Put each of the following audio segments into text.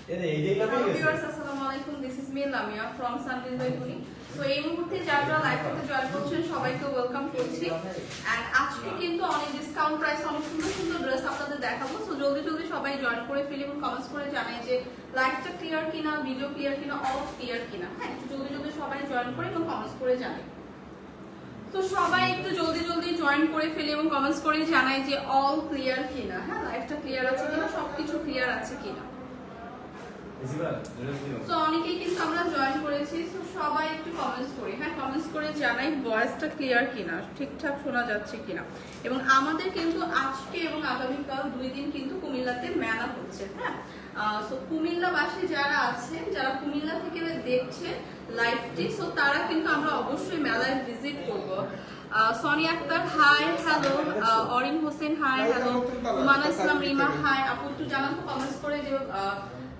আসসালামু আলাইকুম, this is me Lamia from Sandel by Tuni. So এই মুহূর্তে যারা লাইভ করতে জয়েন করছেন সবাইকে ওয়েলকাম করছি। এন্ড আজকে কিন্তু অনেক ডিসকাউন্ট প্রাইস, অনেক সুন্দর সুন্দর ড্রেস আপনাদের দেখাবো। সো জলদি জলদি সবাই জয়েন করে ফেলি এবং কমেন্টস করে জানাই যে লাইভটা ক্লিয়ার কিনা, ভিডিও ক্লিয়ার কিনা, অল ক্লিয়ার কিনা। হ্যাঁ, জলদি জলদি সবাই জয়েন করে এবং কমেন্টস করে জানাই। তো সবাই একটু জলদি জলদি জয়েন করে ফেলি এবং কমেন্টস করে জানাই যে অল ক্লিয়ার কিনা। হ্যাঁ, লাইভটা ক্লিয়ার আছে কিনা, সবকিছু ক্লিয়ার আছে কিনা। সো অনেকেই কিন্তু আমরা জয়েন করেছি। সো সবাই একটু কমেন্টস করি। হ্যাঁ, কমেন্টস করে জানাই ভয়েসটা ক্লিয়ার কিনা, ঠিকঠাক শোনা যাচ্ছে কিনা। এবং আমাদের কিন্তু আজকে এবং আগামীকাল 2 দিন কিন্তু কুমিল্লাতে মেলা হচ্ছে। হ্যাঁ, সো কুমিল্লাবাসী যারা আছেন, যারা কুমিল্লা থেকে দেখছেন লাইভটি, সো তারা কিন্তু আমরা অবশ্যই মেলায় ভিজিট করব। Sonia Akter hi, hello. Orin Hossain hi, hello. Umana Islam Rima hi. আপু একটু জানান তো কমেন্টস করে যে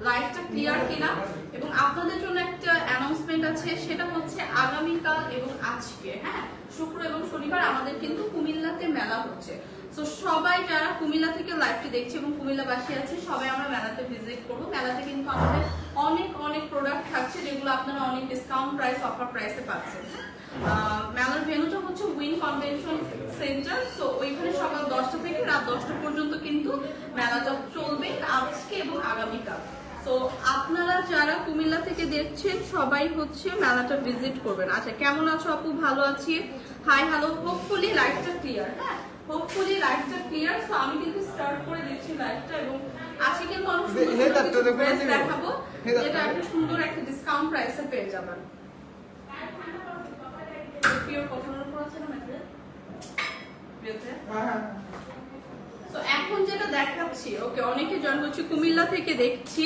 লাইভটা ক্লিয়ার কিনা। এবং আপনাদের জন্য একটা অ্যানাউন্সমেন্ট আছে, সেটা হচ্ছে আগামীকাল এবং আজকে, হ্যাঁ, শুক্র এবং শনিবার আমাদের কিন্তু কুমিল্লাতে মেলা হচ্ছে। সো সবাই যারা কুমিল্লা থেকে লাইভটি দেখছে এবং কুমিল্লাবাসী আছে, সবাই আমরা মেলাতে ভিজিট করব। মেলাতে কিন্তু আমাদের অনেক অনেক প্রোডাক্ট থাকছে, যেগুলো আপনারা অনেক ডিসকাউন্ট প্রাইস, অফার প্রাইসে পাচ্ছেন। মেলার ভেন্যুটা হচ্ছে উইন কনভেনশন সেন্টার। সো ওইখানে সকাল 10টা থেকে রাত 10টা পর্যন্ত কিন্তু মেলাটা চলবে আজকে এবং আগামীকাল। তো আপনারা যারা কুমিল্লা থেকে দেখছেন সবাই হচ্ছে মেলাটা ভিজিট করবেন। আচ্ছা, কেমন আছো আপু? ভালো আছি, হাই, হ্যালো। হোপফুলি লাইভটা ক্লিয়ার। হ্যাঁ, হোপফুলি লাইভটা ক্লিয়ার। সো আমি কিন্তু স্টার্ট করে দিচ্ছি লাইভটা। এবং আজকে কিন্তু অনেক সুন্দর ড্রেস দেখাবো, যেটা একটা সুন্দর একটা ডিসকাউন্ট প্রাইসে পেয়ে যাবেন। পিওর কটনের উপর আছে না ম্যাটেরিয়াল? তো এখন যেটা দেখাচ্ছি, ওকে, অনেকে জয়েন হচ্ছে কুমিল্লা থেকে দেখছি।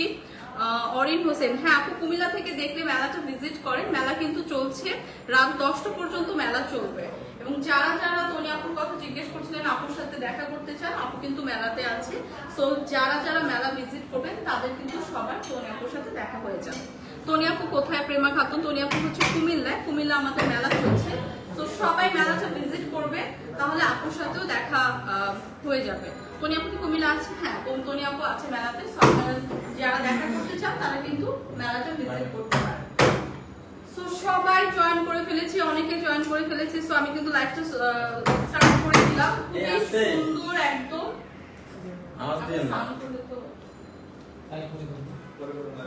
অরিন হোসেন, হ্যাঁ আপু, কুমিল্লা থেকে দেখলে মেলাটা ভিজিট করেন। মেলা কিন্তু চলছে রাত 10টা পর্যন্ত মেলা চলবে। এবং যারা যারা তনি আপুর কথা জিজ্ঞেস করছিলেন, আপুর সাথে দেখা করতে চান, আপু কিন্তু মেলাতে আছে। সো যারা যারা মেলা ভিজিট করবেন তাদের কিন্তু সবার তনি আপুর সাথে দেখা হয়ে যাবে। তনি আপু কোথায়? প্রেমা খাতুন, তনি আপু হচ্ছে কুমিল্লায়। কুমিল্লা আমাদের মেলা চলছে। তো সবাই মেলাটা ভিজিট করবে, তাহলে আপুর সাথেও দেখা হয়ে যাবে। তনি আপু কি কুমিল্লা আছে? হ্যাঁ, তনি আপু আছে মেলাতে। যারা দেখা করতে চান তারা কিন্তু মেলাটা ভিজিট করতে পারে। সো সবাই জয়েন করে ফেলেছি, অনেকে জয়েন করে ফেলেছি। সো আমি কিন্তু লাইভটা স্টার্ট করে দিলাম। সুন্দর একদম,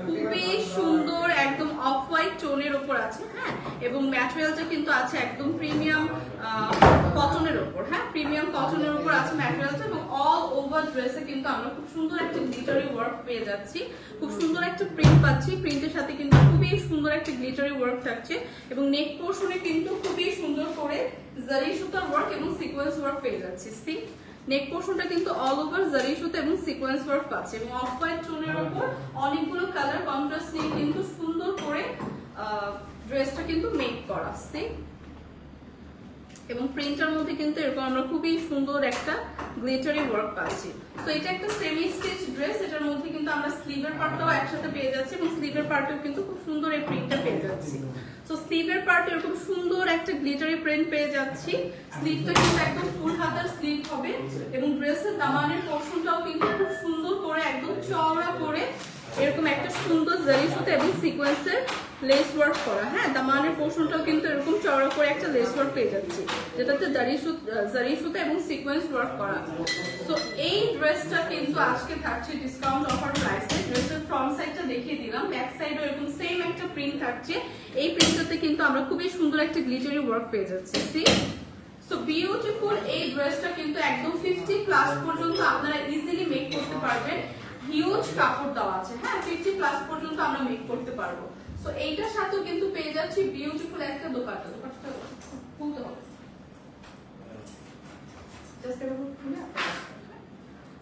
খুবই সুন্দর একদম অফ হোয়াইট টোনের উপর আছে। হ্যাঁ, এবং ম্যাটেরিয়ালটা কিন্তু আছে একদম প্রিমিয়াম কটনের উপর। হ্যাঁ, প্রিমিয়াম কটনের উপর আছে ম্যাটেরিয়ালটা। এবং অল ওভার ড্রেসে কিন্তু আমরা খুব সুন্দর একটা গ্লিটারি ওয়ার্ক পেয়ে যাচ্ছি, খুব সুন্দর একটা প্রিন্ট পাচ্ছি। প্রিন্টের সাথে কিন্তু খুবই সুন্দর একটা গ্লিটারি ওয়ার্ক থাকছে। এবং নেক পোর্শনে কিন্তু খুবই সুন্দর করে জারি সুতার ওয়ার্ক এবং সিকোয়েন্স ওয়ার্ক পেয়ে যাচ্ছি। সি নেক পোর্শনটা কিন্তু অল ওভার জারি সুতা এবং সিকোয়েন্স ওয়ার্ক পাচ্ছে। এবং অফ হোয়াইট টোনের উপর অনেকগুলো কালার কন্ট্রাস্ট নিয়ে কিন্তু সুন্দর করে ড্রেসটা কিন্তু মেক করা আছে। এবং প্রিন্টার মধ্যে কিন্তু এরকম আমরা খুবই সুন্দর একটা গ্লিটারি ওয়ার্ক পাচ্ছি। তো এটা একটা সেমি স্টিচ ড্রেস। এটার মধ্যে কিন্তু আমরা স্লিভের পার্টটাও একসাথে পেয়ে যাচ্ছি এবং স্লিভের পার্টেও কিন্তু খুব সুন্দর এই প্রিন্টটা পেয়ে যাচ্ছি। সো স্লিভের পার্টে এরকম সুন্দর একটা গ্লিটারি প্রিন্ট পেয়ে যাচ্ছি। স্লিভটা কিন্তু একদম ফুল হাতার স্লিভ হবে। এবং ড্রেসের দামানের পোর্শনটাও কিন্তু খুব সুন্দর করে একদম চওড়া করে এরকম একটা সুন্দর জারি সুতা এবং সিকোয়েন্সের লেস ওয়ার্ক করা। হ্যাঁ, দামানের পোর্শনটাও কিন্তু এরকম চওড়া করে একটা লেস ওয়ার্ক পেয়ে যাচ্ছি, যেটাতে জারি সুতা এবং সিকোয়েন্স ওয়ার্ক করা। সো এই ড্রেসটা কিন্তু আজকে থাকছে ডিসকাউন্ট অফার প্রাইসে। ড্রেসের ফ্রন্ট সাইডটা দেখিয়ে দিলাম, ব্যাক সাইডও এরকম সেম একটা প্রিন্ট থাকছে। এই প্রিন্টটাতে কিন্তু আমরা খুবই সুন্দর একটা গ্লিটারি ওয়ার্ক পেয়ে যাচ্ছি। See so beautiful. এই ড্রেসটা কিন্তু একদম 50+ পর্যন্ত আপনারা ইজিলি মেক করতে পারবেন। হিউজ কাপড় দেওয়া আছে। হ্যাঁ, 50+ পর্যন্ত আমরা মেক করতে পারবো। সো এইটার সাথেও কিন্তু পেয়ে যাচ্ছি বিউটিফুল একটা দোপাট্টা। দোপাট্টাটা খুলতে হবে, জাস্ট এভাবে খুলে।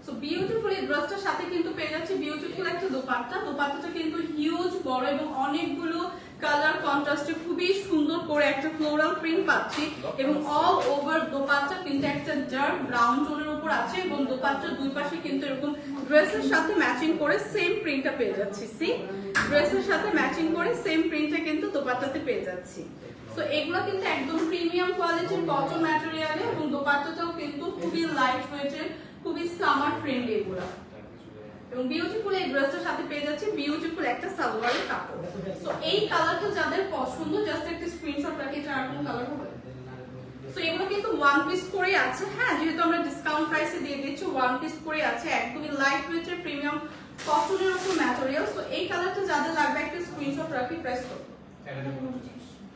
সো বিউটিফুল এই ড্রেসটার সাথে কিন্তু পেয়ে যাচ্ছি বিউটিফুল একটা দোপাট্টা। দোপাট্টাটা কিন্তু হিউজ বড় এবং অনেকগুলো কালার কন্ট্রাস্টে খুবই সুন্দর করে একটা ফ্লোরাল প্রিন্ট পাচ্ছি। এবং অল ওভার দোপাট্টা কিন্তু একটা ডার্ক ব্রাউন টোনের উপর আছে। এবং দোপাট্টার দুই পাশে কিন্তু এরকম ড্রেসের সাথে ম্যাচিং করে সেম প্রিন্টটা পেয়ে যাচ্ছি। সি ড্রেসের সাথে ম্যাচিং করে সেম প্রিন্টটা কিন্তু দোপাট্টাতে পেয়ে যাচ্ছি। সো এগুলো কিন্তু একদম প্রিমিয়াম কোয়ালিটির কটন ম্যাটেরিয়ালে। এবং দোপাট্টাটাও কিন্তু খুবই লাইট ওয়েটের, খুবই সামার ফ্রেন্ডলি এগুলা। এবং বিউটিফুল এই ড্রেসটার সাথে পেয়ে যাচ্ছি বিউটিফুল ওয়ান পিস করে আছে, হ্যাঁ যেহেতু আমরা ডিসকাউন্ট প্রাইসে দিয়ে দিচ্ছি, ওয়ান পিস করে আছে, একদমই লাইট ওয়েটের প্রিমিয়াম কটনের উপর ম্যাটেরিয়াল। সো এই কালারটা যাদের লাগবে একটা স্ক্রিনশট রাখি, প্রেস করুন।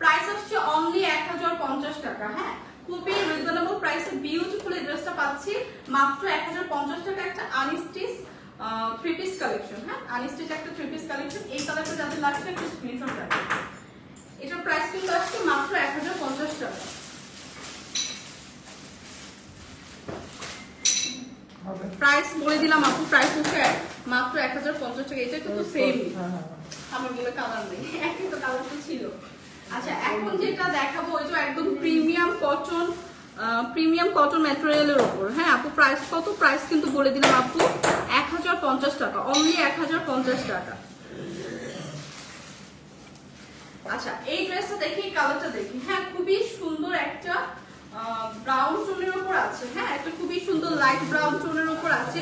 প্রাইস আসছে অনলি 1050 টাকা, হ্যাঁ খুবই রিজনেবল প্রাইসে বিউটিফুল এই ড্রেসটা পাচ্ছি মাত্র 1050 টাকা। একটা আনস্টিচ থ্রি পিস কালেকশন, হ্যাঁ আনস্টিচ একটা থ্রি পিস কালেকশন। এই কালারটা যাদের লাগবে একটা স্ক্রিনশট রাখি। এটার প্রাইস কিন্তু আসছে মাত্র 1050 টাকা। প্রাইস বলে দিলাম আপু, প্রাইস হচ্ছে মাত্র 1050 টাকা। এটা কিন্তু সেম, আমার বলে কালার নেই, একই তো কালার তো ছিল। আচ্ছা এখন যেটা দেখাবো ওইটা একদম প্রিমিয়াম কটন ম্যাটেরিয়ালের উপর, হ্যাঁ আপু প্রাইস কত? প্রাইস কিন্তু বলে দিলাম আপু 1050 টাকা, অনলি 1050 টাকা। আচ্ছা এই ড্রেসটা দেখি, কালারটা দেখি, হ্যাঁ খুবই সুন্দর একটা ব্রাউন টোনের উপর আছে, হ্যাঁ একটা খুবই সুন্দর লাইট ব্রাউন টোনের উপর আছে।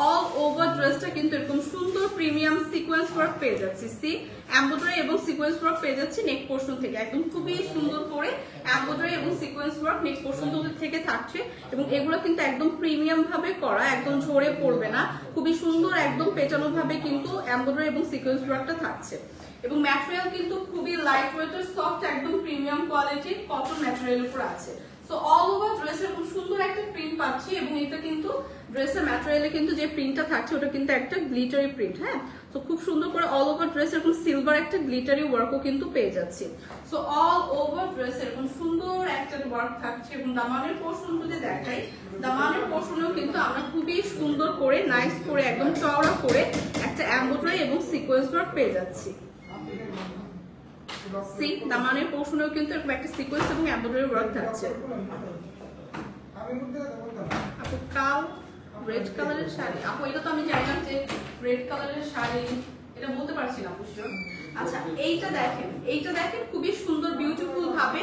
অল ওভার ড্রেসটা কিন্তু এরকম সুন্দর প্রিমিয়াম সিকোয়েন্স ওয়ার্ক পেয়ে যাচ্ছি, সি এমব্রয়ডারি এবং সিকোয়েন্স ওয়ার্ক পেয়ে যাচ্ছি নেক পোর্শন থেকে, একদম খুবই সুন্দর করে এমব্রয়ডারি এবং সিকোয়েন্স ওয়ার্ক নেক পোর্শন থেকে থাকছে। এবং এগুলো কিন্তু একদম প্রিমিয়াম ভাবে করা, একদম ঝরে পড়বে না, খুবই সুন্দর একদম পেঁচানো ভাবে কিন্তু এমব্রয়ডারি এবং সিকোয়েন্স ওয়ার্কটা থাকছে। এবং ম্যাটেরিয়াল কিন্তু খুবই লাইট ওয়েটের সফট একদম প্রিমিয়াম কোয়ালিটির কটন ম্যাটেরিয়ালের উপর আছে। সো অল ওভার ড্রেসের খুব সুন্দর একটা প্রিন্ট পাচ্ছি। এবং এটা কিন্তু ড্রেসের ম্যাটেরিয়ালে কিন্তু যে প্রিন্টটা থাকছে ওটা কিন্তু একটা গ্লিটারি প্রিন্ট, হ্যাঁ তো খুব সুন্দর করে অল ওভার ড্রেস এরকম সিলভার একটা গ্লিটারি ওয়ার্কও কিন্তু পেয়ে যাচ্ছি। সো অল ওভার ড্রেস এরকম সুন্দর একটা ওয়ার্ক থাকছে। এবং দামানের পোর্শন যদি দেখাই, দামানের পোর্শনেও কিন্তু আমরা খুবই সুন্দর করে নাইস করে একদম চওড়া করে একটা এমব্রয়ডারি এবং সিকোয়েন্স ওয়ার্ক পেয়ে যাচ্ছি। সি দামানের পোর্শনেও কিন্তু এরকম একটা সিকোয়েন্স এবং এমব্রয়ডারি ওয়ার্ক থাকছে। আপু কাল রেড কালারের শাড়ি, আপু এটা তো আমি জানলাম যে রেড কালারের শাড়ি, এটা বলতে পারছি না অবশ্য। আচ্ছা এইটা দেখেন খুবই সুন্দর বিউটিফুল ভাবে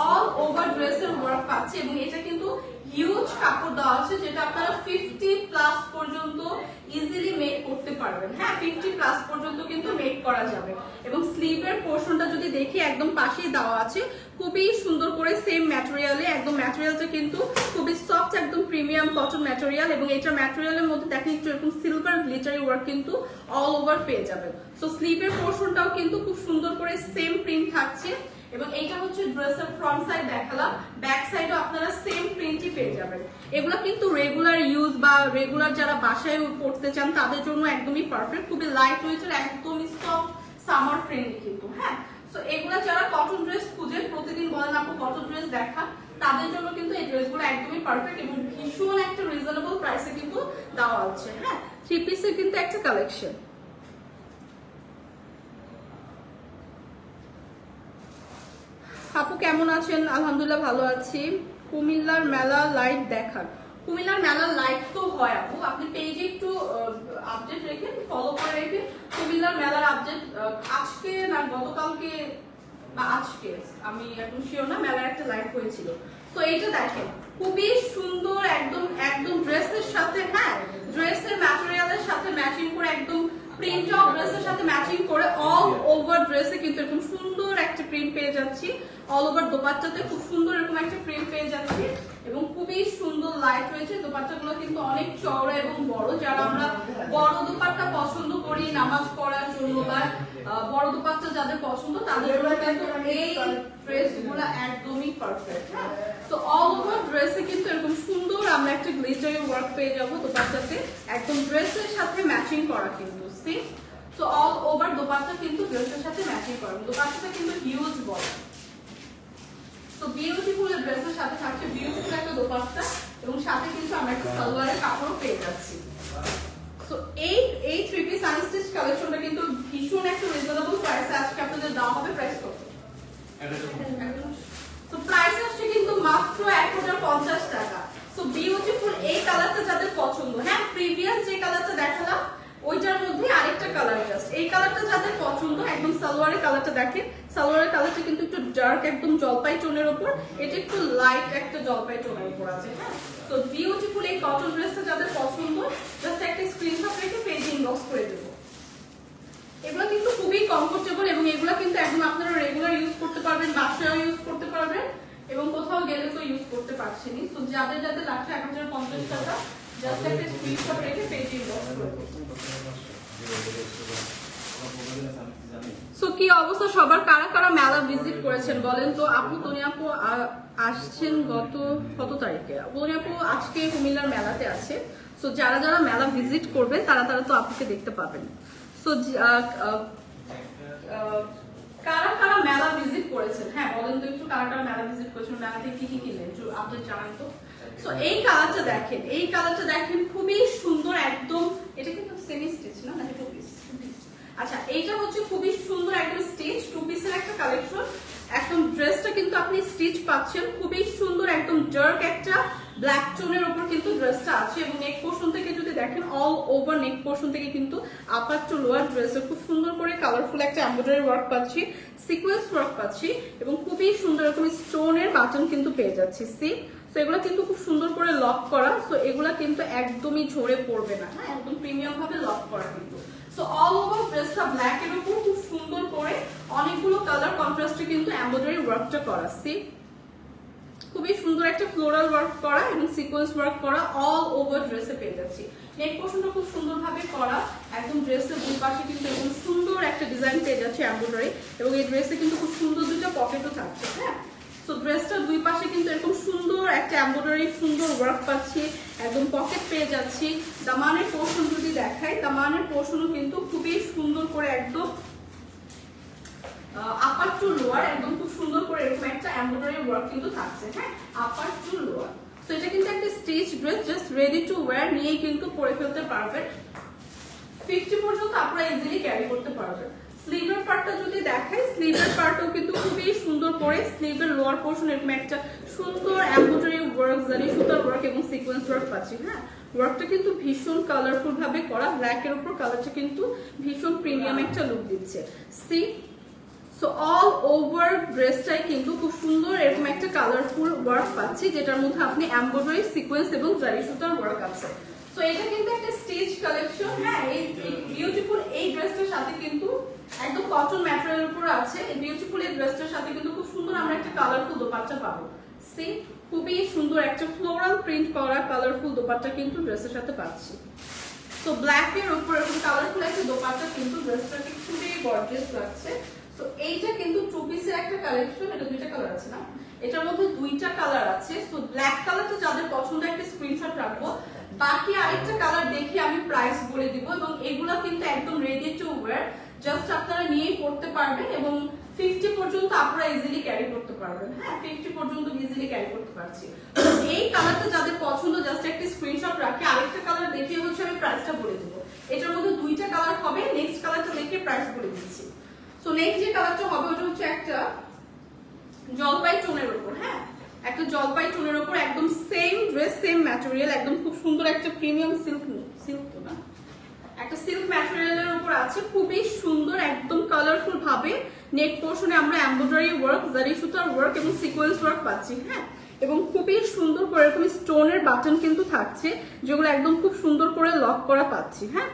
অল ওভার ড্রেসের ওয়ার্ক পাচ্ছে। এবং এটা কিন্তু হিউজ কাপড় দেওয়া আছে, যেটা আপনারা 50+ পর্যন্ত ইজিলি মেক করতে পারবেন, হ্যাঁ 50+ পর্যন্ত কিন্তু মেক করা যাবে। এবং স্লিভের পোর্শনটা যদি দেখি একদম পাশেই দেওয়া আছে, খুবই সুন্দর করে সেম ম্যাটেরিয়ালে, একদম ম্যাটেরিয়ালটা কিন্তু খুবই সফট একদম প্রিমিয়াম কটন ম্যাটেরিয়াল। এবং এটা ম্যাটেরিয়ালের মধ্যে দেখেন একটু এরকম সিলভার গ্লিটারি ওয়ার্ক কিন্তু অল ওভার পেয়ে যাবেন। সো স্লিভের পোর্শনটাও কিন্তু খুব সুন্দর করে সেম প্রিন্ট থাকছে। এবং এইটা হচ্ছে ড্রেসের ফ্রন্ট সাইড দেখালাম, ব্যাক সাইডও আপনারা সেম প্রিন্টই পেয়ে যাবেন। এগুলো কিন্তু রেগুলার ইউজ বা রেগুলার যারা বাসায় পড়তে চান তাদের জন্য একদমই পারফেক্ট, খুবই লাইট ওয়েটের একদমই সফট সামার ফ্রেন্ডলি কিন্তু, হ্যাঁ সো এগুলো যারা কটন ড্রেস খুঁজেন, প্রতিদিন বলেন আপু কটন ড্রেস দেখা, তাদের জন্য কিন্তু এই ড্রেসগুলো একদমই পারফেক্ট এবং ভীষণ একটা রিজনেবল প্রাইসে কিন্তু দেওয়া হচ্ছে, হ্যাঁ থ্রি পিসের কিন্তু একটা কালেকশন। আপু কেমন আছেন? আলহামদুলিল্লাহ ভালো আছি। কুমিল্লার মেলা লাইভ দেখার, কুমিল্লার মেলার লাইভ তো হয় আপু, আপনি পেজে একটু আপডেট রেখেন, ফলো করে রেখেন। কুমিল্লার মেলার আপডেট আজকে না গতকালকে বা আজকে আমি এখন শিওর না, মেলার একটা লাইভ হয়েছিল। তো এইটা দেখেন খুবই সুন্দর একদম ড্রেসের সাথে, হ্যাঁ ড্রেসের ম্যাটেরিয়ালের সাথে ম্যাচিং করে একদম প্রিন্ট অফ ড্রেসের সাথে ম্যাচিং করে অল ওভার ড্রেসে কিন্তু এরকম সুন্দর একটা প্রিন্ট পেয়ে যাচ্ছি। অল ওভার দোপাট্টাতে খুব সুন্দর এরকম একটা প্রিন্ট পেয়ে যাচ্ছি এবং খুবই সুন্দর লাইট রয়েছে। দোপাট্টাগুলো কিন্তু অনেক চওড়া এবং বড়, যারা আমরা বড় দোপাট্টা পছন্দ করি নামাজ পড়ার জন্য বা বড় দোপাট্টা যাদের পছন্দ তাদের জন্য কিন্তু এই ড্রেসগুলো একদমই পারফেক্ট। হ্যাঁ সো অল ওভার ড্রেসে কিন্তু এরকম সুন্দর আমরা একটা গ্লিটারি ওয়ার্ক পেয়ে যাবো দোপাট্টাতে, একদম ড্রেসের সাথে ম্যাচিং করা কিন্তু। See so all over dupatta কিন্তু ড্রেসের সাথে ম্যাচিং করা, দোপাট্টাটা কিন্তু হিউজ বড়। তো বিউটিফুল ড্রেসের সাথে থাকছে বিউটিফুল একটা দোপাট্টা এবং সাথে কিন্তু আমরা একটা সালোয়ারের কাপড়ও পেয়ে যাচ্ছি। সো এই থ্রি পিস আনস্টিচ কালেকশনটা কিন্তু ভীষণ একটা রিজনেবল প্রাইসে আজকে আপনাদের দেওয়া হবে। প্রাইস কত? তো প্রাইস আসছে কিন্তু মাত্র 1050 টাকা। সো বিউটিফুল এই কালারটা যাদের পছন্দ, হ্যাঁ প্রিভিয়াস যে কালারটা দেখালাম ওইটার মধ্যে আরেকটা কালার জাস্ট, এই কালারটা যাদের পছন্দ একদম সালোয়ারের কালারটা দেখেন, সালোয়ারের কালারটা কিন্তু একটু ডার্ক একদম জলপাই টোনের উপর, এটা একটু লাইট একটা জলপাই টোনের উপর আছে। হ্যাঁ তো বিউটিফুল এই কটন ড্রেসটা যাদের পছন্দ জাস্ট একটা স্ক্রিনশট রেখে পেজে ইনবক্স করে দেবো। এগুলো কিন্তু খুবই কমফোর্টেবল এবং এগুলো কিন্তু এখন আপনারা রেগুলার ইউজ করতে পারবেন, বাসায় ইউজ করতে পারবেন এবং কোথাও গেলে তো ইউজ করতে পারছেন। পাচ্ছেনি। সো যাদের যাদের লাগছে 1050 টাকা জাস্ট একটা স্ক্রিনশট রেখে পেজে ইনবক্স করুন। সো কি অবস্থা সবার, কারা কারা মেলা ভিজিট করেছেন বলেন তো? আপু তনি আপু আসছেন কত তারিখে? তনি আপু আজকে কুমিল্লার মেলাতে আছে। সো যারা যারা মেলা ভিজিট করবে তারা তো আপুকে দেখতে পাবেন। সো কারা কারা মেলা ভিজিট করেছেন, হ্যাঁ বলেন তো একটু, কারা কারা মেলা ভিজিট করেছেন, মেলাতে কি কি কিনলেন একটু আপডেট জানান তো। সো এই কালারটা দেখেন, খুবই সুন্দর একদম। এটা কিন্তু সেমি স্টিচ না, নাকি টু পিস? আচ্ছা, এইটা হচ্ছে খুবই সুন্দর একদম স্টিচ টু পিসের একটা কালেকশন। একদম ড্রেসটা কিন্তু আপনি স্টিচ পাচ্ছেন, খুবই সুন্দর একদম ডার্ক একটা ব্ল্যাক টোনের উপর কিন্তু ড্রেসটা আছে। এবং নেক পোর্শন থেকে যদি দেখেন, অল ওভার নেক পোর্শন থেকে কিন্তু আপার টু লোয়ার ড্রেসে খুব সুন্দর করে কালারফুল একটা এমব্রয়ডারি ওয়ার্ক পাচ্ছি, সিকোয়েন্স ওয়ার্ক পাচ্ছি এবং খুবই সুন্দর এরকম স্টোনের বাটন কিন্তু পেয়ে যাচ্ছি। সি, তো এগুলো কিন্তু খুব সুন্দর করে লক করা। সো এগুলা কিন্তু একদমই ঝরে পড়বে না, হ্যাঁ একদম প্রিমিয়াম ভাবে লক করা কিন্তু। সো অল ওভার ড্রেসটা ব্ল্যাক এর উপর খুব সুন্দর করে অনেকগুলো কালার কন্ট্রাস্টে কিন্তু এমব্রয়ডারি ওয়ার্কটা করা। সি, খুবই সুন্দর একটা ফ্লোরাল ওয়ার্ক করা এবং সিকোয়েন্স ওয়ার্ক করা অল ওভার ড্রেসে পেয়ে যাচ্ছি। নেক পোর্শনটা খুব সুন্দরভাবে করা, একদম ড্রেসের দুই পাশে কিন্তু এরকম সুন্দর একটা ডিজাইন পেয়ে যাচ্ছে এমব্রয়ডারি। এবং এই ড্রেসে কিন্তু খুব সুন্দর দুটো পকেটও থাকছে। হ্যাঁ, সো ড্রেসটার দুই পাশে কিন্তু এরকম সুন্দর একটা এমব্রয়ডারি সুন্দর ওয়ার্ক পাচ্ছি, একদম পকেট পেয়ে যাচ্ছি। দামানের পোর্শন যদি দেখাই, দামানের পোর্শনও কিন্তু খুবই সুন্দর করে একদম আপার টু লোয়ার একদম খুব সুন্দর করে এরকম একটা এমব্রয়ডারি ওয়ার্ক কিন্তু থাকছে। হ্যাঁ, আপার টু লোয়ার। সো এটা কিন্তু একটা stitch dress, just ready to wire, নিয়েই কিন্তু পরে ফেলতে পারবেন। 50 পর্যন্ত আপনারা ইজিলি ক্যারি করতে পারবেন। স্লিভের পার্টটা যদি দেখাই, স্লিভের পার্টও কিন্তু খুবই সুন্দর করে স্লিভের লোয়ার পোর্শন এরকম একটা সুন্দর এমব্রয়ডারি ওয়ার্ক, জারি সুতার ওয়ার্ক এবং সিকোয়েন্স ওয়ার্ক পাচ্ছি। হ্যাঁ, ওয়ার্কটা কিন্তু ভীষণ কালারফুল ভাবে করা, ব্ল্যাক এর উপর কালারটা কিন্তু ভীষণ প্রিমিয়াম একটা লুক দিচ্ছে। সি, সো অল ওভার ড্রেসটাই কিন্তু খুব সুন্দর এরকম একটা কালারফুল ওয়ার্ক পাচ্ছি, যেটার মধ্যে আপনি এমব্রয়ডারি, সিকোয়েন্স এবং জারি সুতার ওয়ার্ক আছে। সো এটা কিন্তু একটা স্টিচ কালেকশন। হ্যাঁ, এই বিউটিফুল এই ড্রেসটার সাথে কিন্তু একদম কটন ম্যাটেরিয়ালের উপর আছে। এই বিউটিফুল এই ড্রেসটার সাথে কিন্তু খুব সুন্দর আমরা একটা কালারফুল দোপাট্টা পাবো। সি, খুবই সুন্দর একটা ফ্লোরাল প্রিন্ট করা কালারফুল দোপাট্টা কিন্তু ড্রেসের সাথে পাচ্ছি। তো ব্ল্যাক এর উপর এরকম কালারফুল একটা দোপাট্টা কিন্তু ড্রেসটাকে খুবই গর্জিয়াস লাগছে। তো এইটা কিন্তু টু পিসের একটা কালেকশন। এটা দুইটা কালার আছে না, এটার মধ্যে দুইটা কালার আছে। সো ব্ল্যাক কালারটা যাদের পছন্দ একটা স্ক্রিনশট রাখবো, বাকি আরেকটা কালার দেখে আমি প্রাইস বলে দিব। এবং এগুলা কিন্তু একদম রেডি টু ওয়্যার, জাস্ট আপনারা নিয়েই পড়তে পারবেন এবং 50 পর্যন্ত আপনারা ইজিলি ক্যারি করতে পারবেন। হ্যাঁ, 50 পর্যন্ত ইজিলি ক্যারি করতে পারছি। এই কালারটা যাদের পছন্দ জাস্ট একটা স্ক্রিনশট রাখে, আরেকটা কালার দেখে হচ্ছে আমি প্রাইসটা বলে দেবো। এটার মধ্যে দুইটা কালার হবে, নেক্সট কালারটা দেখে প্রাইস বলে দিচ্ছি। সো নেক্সট যে কালারটা হবে ওটা হচ্ছে একটা জলপাই টোনের উপর। হ্যাঁ, একটা জলপাই টোনের উপর একদম সেম ড্রেস, সেম ম্যাটেরিয়াল, একদম খুব সুন্দর একটা প্রিমিয়াম সিল্ক তো না, একটা সিল্ক ম্যাটেরিয়ালের উপর আছে, খুবই সুন্দর একদম কালারফুল ভাবে নেক পোর্শনে আমরা এমব্রয়ডারি ওয়ার্ক, জারি সুতার ওয়ার্ক এবং সিকোয়েন্স ওয়ার্ক পাচ্ছি। হ্যাঁ, এবং খুবই সুন্দর করে এরকম স্টোনের বাটন কিন্তু থাকছে, যেগুলো একদম খুব সুন্দর করে লক করা পাচ্ছি। হ্যাঁ,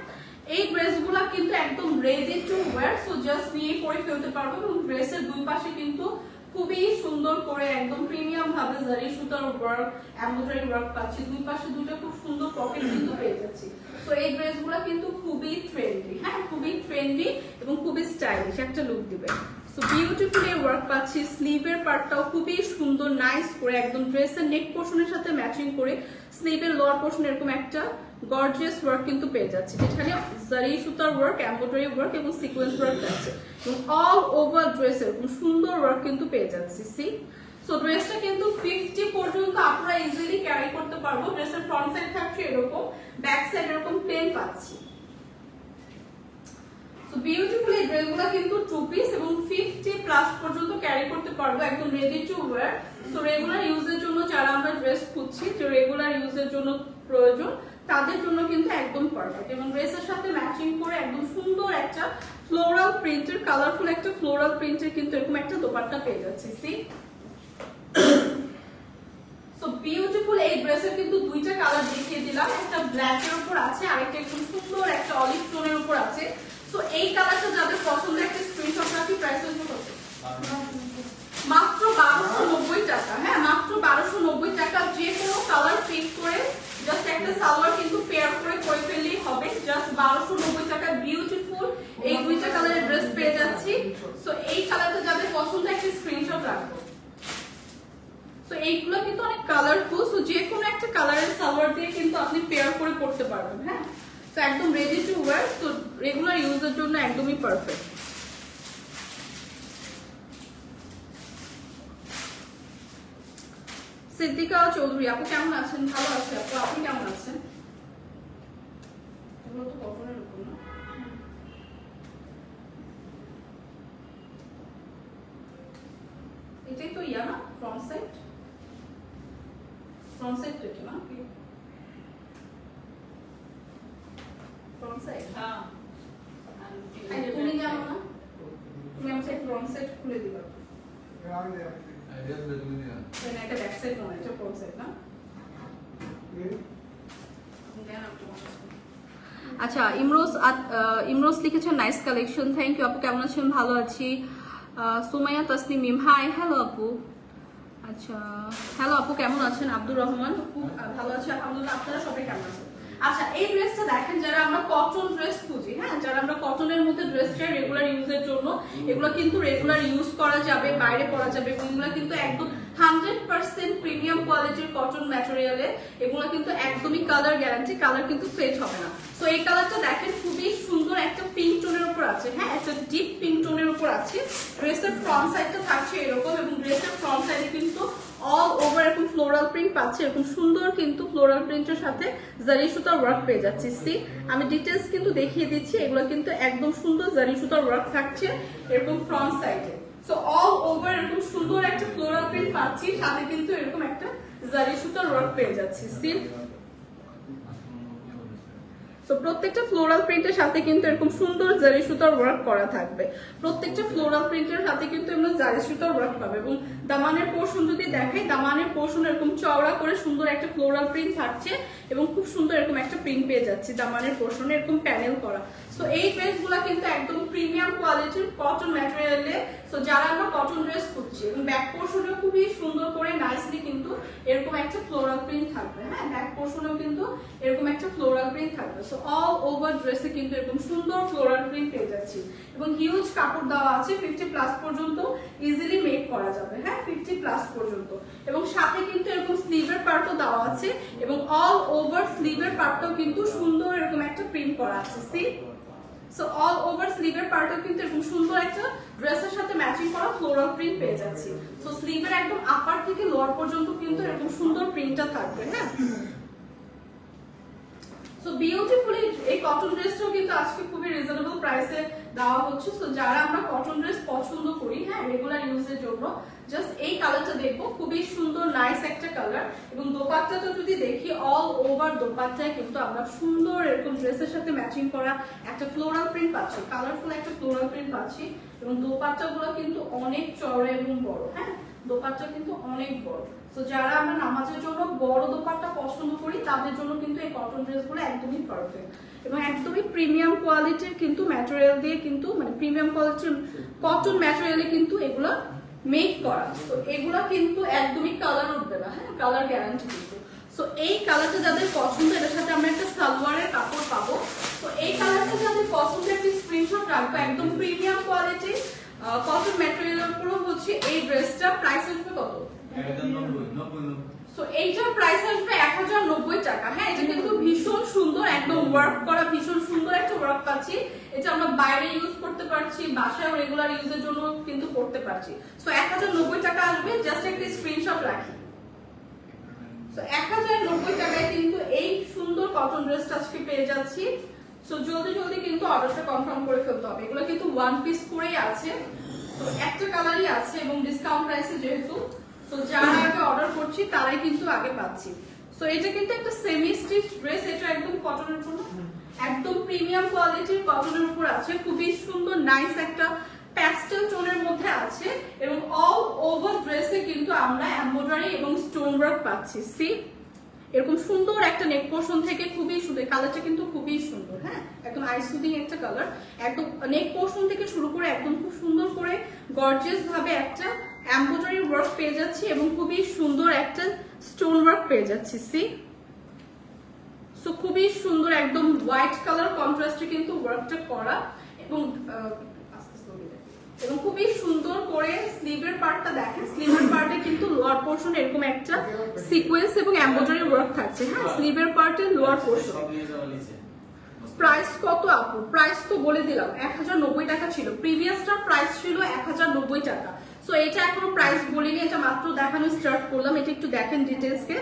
এই ড্রেসগুলো কিন্তু একদম ready to wire, so just নিয়ে পরে ফেলতে পারবো। এবং ড্রেসের দুই পাশে কিন্তু খুবই সুন্দর করে একদম প্রিমিয়াম ভাবে জারি সুতার ওয়ার্ক, এমব্রয়ডারি ওয়ার্ক পাচ্ছি। দুই পাশে দুটো খুব সুন্দর পকেট কিন্তু পেয়ে যাচ্ছি। সো এই ড্রেসগুলো কিন্তু খুবই ট্রেন্ডি। হ্যাঁ, খুবই ট্রেন্ডি এবং খুবই স্টাইলিশ একটা লুক দিবে। সো বিউটিফুল এই ওয়ার্ক পাচ্ছি। স্লিভের পার্টটাও খুবই সুন্দর নাইস করে একদম ড্রেসের নেক পোর্শনের সাথে ম্যাচিং করে স্লিভের লোয়ার পোর্শন এরকম একটা গর্জিয়াস ওয়ার্ক কিন্তু পেয়ে যাচ্ছে, যেখানে জারি সুতার ওয়ার্ক, এমব্রয়ডারি ওয়ার্ক এবং সিকোয়েন্স ওয়ার্ক আছে। এবং অল ওভার ড্রেস এরকম সুন্দর ওয়ার্ক কিন্তু পেয়ে যাচ্ছি। সি, সো ড্রেসটা কিন্তু 50 পর্যন্ত আপনারা ইজিলি ক্যারি করতে পারবো। ড্রেসের ফ্রন্ট সাইড থাকছে এরকম, ব্যাক সাইড এরকম প্লেন পাচ্ছি। সো বিউটিফুল এই ড্রেসগুলো কিন্তু টু পিস এবং 50 প্লাস পর্যন্ত ক্যারি করতে পারবো, একদম ready to wire. So regular ইউজের জন্য যারা আমরা ড্রেস খুঁজছি, যে রেগুলার ইউজের জন্য প্রয়োজন, তাদের জন্য কিন্তু একদম পারফেক্ট। এবং ড্রেসের সাথে ম্যাচিং করে একদম সুন্দর একটা ফ্লোরাল প্রিন্টের, কালারফুল একটা ফ্লোরাল প্রিন্টের কিন্তু এরকম একটা দোপাট্টা পেয়ে যাচ্ছে। সি, সো বিউটিফুল এই ড্রেসের কিন্তু দুইটা কালার দেখিয়ে দিলাম, একটা ব্ল্যাক এর উপর আছে, আরেকটা একদম সুন্দর একটা অলিভ টোনের উপর আছে। সো এই কালারটা যাদের পছন্দ একটা স্ক্রিনশট রাখি। প্রাইস হচ্ছে মাত্র 1290 টাকা। হ্যাঁ, মাত্র 1290 টাকা। যে এইগুলো কিন্তু অনেক কালারফুল, সো যে কোনো একটা কালারের সালোয়ার দিয়ে কিন্তু আপনি পেয়ার করে পড়তে পারবেন। হ্যাঁ, তো একদম রেডি টু ওয়্যার, তো রেগুলার ইউজের জন্য একদমই পারফেক্ট। সিদ্দিকা চৌধুরী আপু কেমন আছেন? ভালো আছি আপু, আপনি কেমন আছেন? এগুলো তো কটনের উপর না, এটাই তো ইয়া না, ফ্রন্ট সাইড এটা না, ফ্রন্ট সাইড। হ্যাঁ, তুমি জানো না, তুমি আমার সাইড ফ্রন্ট সাইড খুলে দিবা। এটা ব্যাক সাইড না, এটা ফ্রন্ট সাইড না। আচ্ছা, ইমরোজ লিখেছেন নাইস কালেকশন, থ্যাংক ইউ আপু, কেমন আছেন? ভালো আছি। সুমাইয়া তাসনিম হাই, হ্যালো আপু। আচ্ছা, হ্যালো আপু কেমন আছেন? আব্দুর রহমান খুব ভালো আছে আলহামদুলিল্লাহ, আপনারা সবাই কেমন আছেন? আচ্ছা, এই ড্রেসটা দেখেন, যারা আমরা কটন ড্রেস খুঁজি, হ্যাঁ, যারা আমরা কটনের মধ্যে ড্রেস চাই রেগুলার ইউজের জন্য, এগুলো কিন্তু রেগুলার ইউজ করা যাবে, বাইরে পরা যাবে, এবং এগুলো কিন্তু একদম 100% প্রিমিয়াম কোয়ালিটির কটন ম্যাটেরিয়ালে। এগুলো কিন্তু একদমই কালার গ্যারান্টি, কালার কিন্তু ফেড হবে না। সো এই কালারটা দেখেন, খুবই সুন্দর একটা পিঙ্ক টোনের উপর আছে। হ্যাঁ, একটা ডিপ পিঙ্ক টোনের উপর আছে। ড্রেসের ফ্রন্ট সাইডটা থাকছে এরকম, এবং ড্রেসের ফ্রন্ট সাইডে কিন্তু অল ওভার এরকম ফ্লোরাল প্রিন্ট পাচ্ছে, এরকম সুন্দর কিন্তু ফ্লোরাল প্রিন্টের সাথে জারি সুতার ওয়ার্ক পেয়ে যাচ্ছি। সি, আমি ডিটেলস কিন্তু দেখিয়ে দিচ্ছি, এগুলো কিন্তু একদম সুন্দর জারি সুতার ওয়ার্ক থাকছে এরকম ফ্রন্ট সাইডে। সো অল ওভার এরকম সুন্দর একটা ফ্লোরাল প্রিন্ট পাচ্ছি, সাথে কিন্তু এরকম একটা জারি সুতার ওয়ার্ক পেয়ে যাচ্ছি। সি, তো প্রত্যেকটা ফ্লোরাল প্রিন্টের সাথে কিন্তু এরকম সুন্দর জারি সুতার ওয়ার্ক করা থাকবে। প্রত্যেকটা ফ্লোরাল প্রিন্টের সাথে কিন্তু এমন জারি সুতার ওয়ার্ক পাবে। এবং দামানের পোর্শন যদি দেখাই, দামানের পোর্শন এরকম চওড়া করে সুন্দর একটা ফ্লোরাল প্রিন্ট থাকছে, এবং খুব সুন্দর এরকম একটা প্রিন্ট পেয়ে যাচ্ছি দামানের পোর্শনে এরকম প্যানেল করা। সো এই ড্রেসগুলো কিন্তু একদম প্রিমিয়াম কোয়ালিটির কটন ম্যাটেরিয়ালে। সো যারা আমরা কটন ড্রেস খুঁজছি, এবং ব্যাক পোর্শনেও খুবই সুন্দর করে নাইসলি কিন্তু এরকম একটা ফ্লোরাল প্রিন্ট থাকবে। হ্যাঁ, ব্যাক পোর্শনেও কিন্তু এরকম একটা ফ্লোরাল প্রিন্ট থাকবে। সো অল ওভার ড্রেসে কিন্তু এরকম সুন্দর ফ্লোরাল প্রিন্ট পেয়ে যাচ্ছি, এবং হিউজ কাপড় দেওয়া আছে, 50+ পর্যন্ত ইজিলি মেক করা যাবে। হ্যাঁ, 50+ পর্যন্ত, এবং সাথে কিন্তু এরকম স্লিভের পার্টও দেওয়া আছে, এবং অল ওভার স্লিভের পার্টটাও কিন্তু সুন্দর এরকম একটা প্রিন্ট করা আছে। সি, সো অল ওভার স্লিভের পার্টও কিন্তু এরকম সুন্দর একটা ড্রেসের সাথে ম্যাচিং করা ফ্লোরাল প্রিন্ট পেয়ে যাচ্ছি। সো স্লিভের একদম আপার থেকে লোয়ার পর্যন্ত কিন্তু এরকম সুন্দর প্রিন্টটা থাকবে। হ্যাঁ, সো বিউটিফুলি এই কটন ড্রেসটাও কিন্তু আজকে খুবই রিজনেবল প্রাইসে দেওয়া হচ্ছে। সো যারা আমরা কটন ড্রেস পছন্দ করি, হ্যাঁ, রেগুলার ইউজের জন্য, জাস্ট এই কালারটা দেখবো, খুবই সুন্দর নাইস একটা কালার। এবং দোপাট্টাটা যদি দেখি, অল ওভার দোপাট্টায় কিন্তু আমরা সুন্দর এরকম ড্রেসের সাথে ম্যাচিং করা একটা ফ্লোরাল প্রিন্ট পাচ্ছি, কালারফুল একটা ফ্লোরাল প্রিন্ট পাচ্ছি। এবং দোপাট্টাগুলো কিন্তু অনেক চওড়া এবং বড়। হ্যাঁ, দোপাট্টা কিন্তু অনেক বড়। তো যারা আমরা নামাজের জন্য বড় দোপাট্টা পছন্দ করি, তাদের জন্য কিন্তু এই কটন ড্রেসগুলো একদমই পারফেক্ট, এবং একদমই প্রিমিয়াম কোয়ালিটির কিন্তু ম্যাটেরিয়াল দিয়ে কিন্তু, মানে প্রিমিয়াম কোয়ালিটির কটন ম্যাটেরিয়ালে কিন্তু এগুলো মেক করা। তো এগুলো কিন্তু একদমই কালার উঠবে না। হ্যাঁ, কালার গ্যারান্টি কিন্তু। সো এই কালারটা যাদের পছন্দ, এটার সাথে আমরা একটা সালোয়ারের কাপড় পাবো। তো এই কালারটা যাদের পছন্দ, একটা স্ক্রিনশট রাখবো। একদম প্রিমিয়াম কোয়ালিটি কটন ম্যাটেরিয়ালের উপর হচ্ছে এই ড্রেসটা। প্রাইস আসবে কত? সো এইটার প্রাইস আসবে 1090 টাকা। হ্যাঁ, এটা কিন্তু ভীষণ সুন্দর একদম ওয়ার্ক করা, ভীষণ সুন্দর একটা ওয়ার্ক পাচ্ছি। এটা আমরা বাইরে ইউজ করতে পারছি, বাসায় রেগুলার ইউজের জন্য কিন্তু করতে পারছি। সো 1090 টাকা আসবে, জাস্ট একটা স্ক্রিনশট রাখি। সো 1090 টাকায় কিন্তু এই সুন্দর কটন ড্রেসটা আজকে পেয়ে যাচ্ছি। সো জলদি জলদি কিন্তু অর্ডারটা কনফার্ম করে ফেলতে হবে। এগুলো কিন্তু ওয়ান পিস করেই আছে, তো একটা কালারই আছে, এবং ডিসকাউন্ট প্রাইসে যেহেতু, তো যারা আগে অর্ডার করছি তারাই কিন্তু আগে পাচ্ছি। সো এটা কিন্তু একটা সেমি স্টিচ ড্রেস, এটা একদম কটনের উপর, একদম প্রিমিয়াম কোয়ালিটির কটনের উপর আছে, খুবই সুন্দর নাইস একটা প্যাস্টেল টোনের মধ্যে আছে, এবং অল ওভার ড্রেসে কিন্তু আমরা এমব্রয়ডারি এবং স্টোন ওয়ার্ক পাচ্ছি। সি, এরকম সুন্দর একটা নেক পোর্শন থেকে খুবই সুন্দর, কালারটা কিন্তু খুবই সুন্দর। হ্যাঁ, একদম আই সুদিং একটা কালার, একদম নেক পোর্শন থেকে শুরু করে একদম খুব সুন্দর করে গর্জিয়াস ভাবে একটা এমব্রয়ডারি ওয়ার্ক পেয়ে যাচ্ছি, এবং খুবই সুন্দর একটা স্টোন ওয়ার্ক পেয়ে যাচ্ছি। সি, সো খুবই সুন্দর একদম হোয়াইট কালার কন্ট্রাস্টে কিন্তু ওয়ার্কটা করা, এবং এবং খুবই সুন্দর করে স্লিভের পার্টটা দেখেন, স্লিভের পার্টে কিন্তু লোয়ার পোর্শন এরকম একটা সিকোয়েন্স এবং এমব্রয়ডারি ওয়ার্ক থাকছে। হ্যাঁ, স্লিভের পার্টে লোয়ার পোর্শন। প্রাইস কত আপু? প্রাইস তো বলে দিলাম 1090 টাকা ছিল, প্রিভিয়াসটার প্রাইস ছিল 1090 টাকা। সো এটা এখনো প্রাইস বলিনি, এটা মাত্র দেখানো স্টার্ট করলাম। এটা একটু দেখেন ডিটেইলসকে।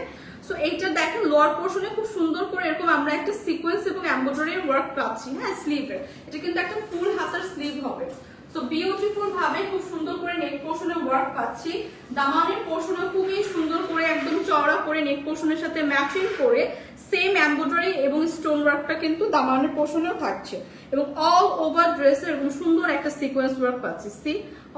সো এইটা দেখেন লোয়ার পোর্শনে খুব সুন্দর করে এরকম আমরা একটা সিকোয়েন্স এবং এমব্রয়ডারি ওয়ার্ক পাচ্ছি। হ্যাঁ, স্লিভের এটা কিন্তু একটা ফুল হাতার স্লিভ হবে। সো বিউটিফুল ভাবে খুব সুন্দর করে নেক পোর্শনে ওয়ার্ক পাচ্ছি। দামানের পোর্শনে খুবই সুন্দর করে একদম চওড়া করে নেক পোর্শনের সাথে ম্যাচিং করে সেম এমব্রয়ডারি এবং স্টোন ওয়ার্কটা কিন্তু দামানের পোর্শনেও থাকছে। এবং অল ওভার ড্রেসের এরকম সুন্দর একটা সিকোয়েন্স ওয়ার্ক পাচ্ছি। সি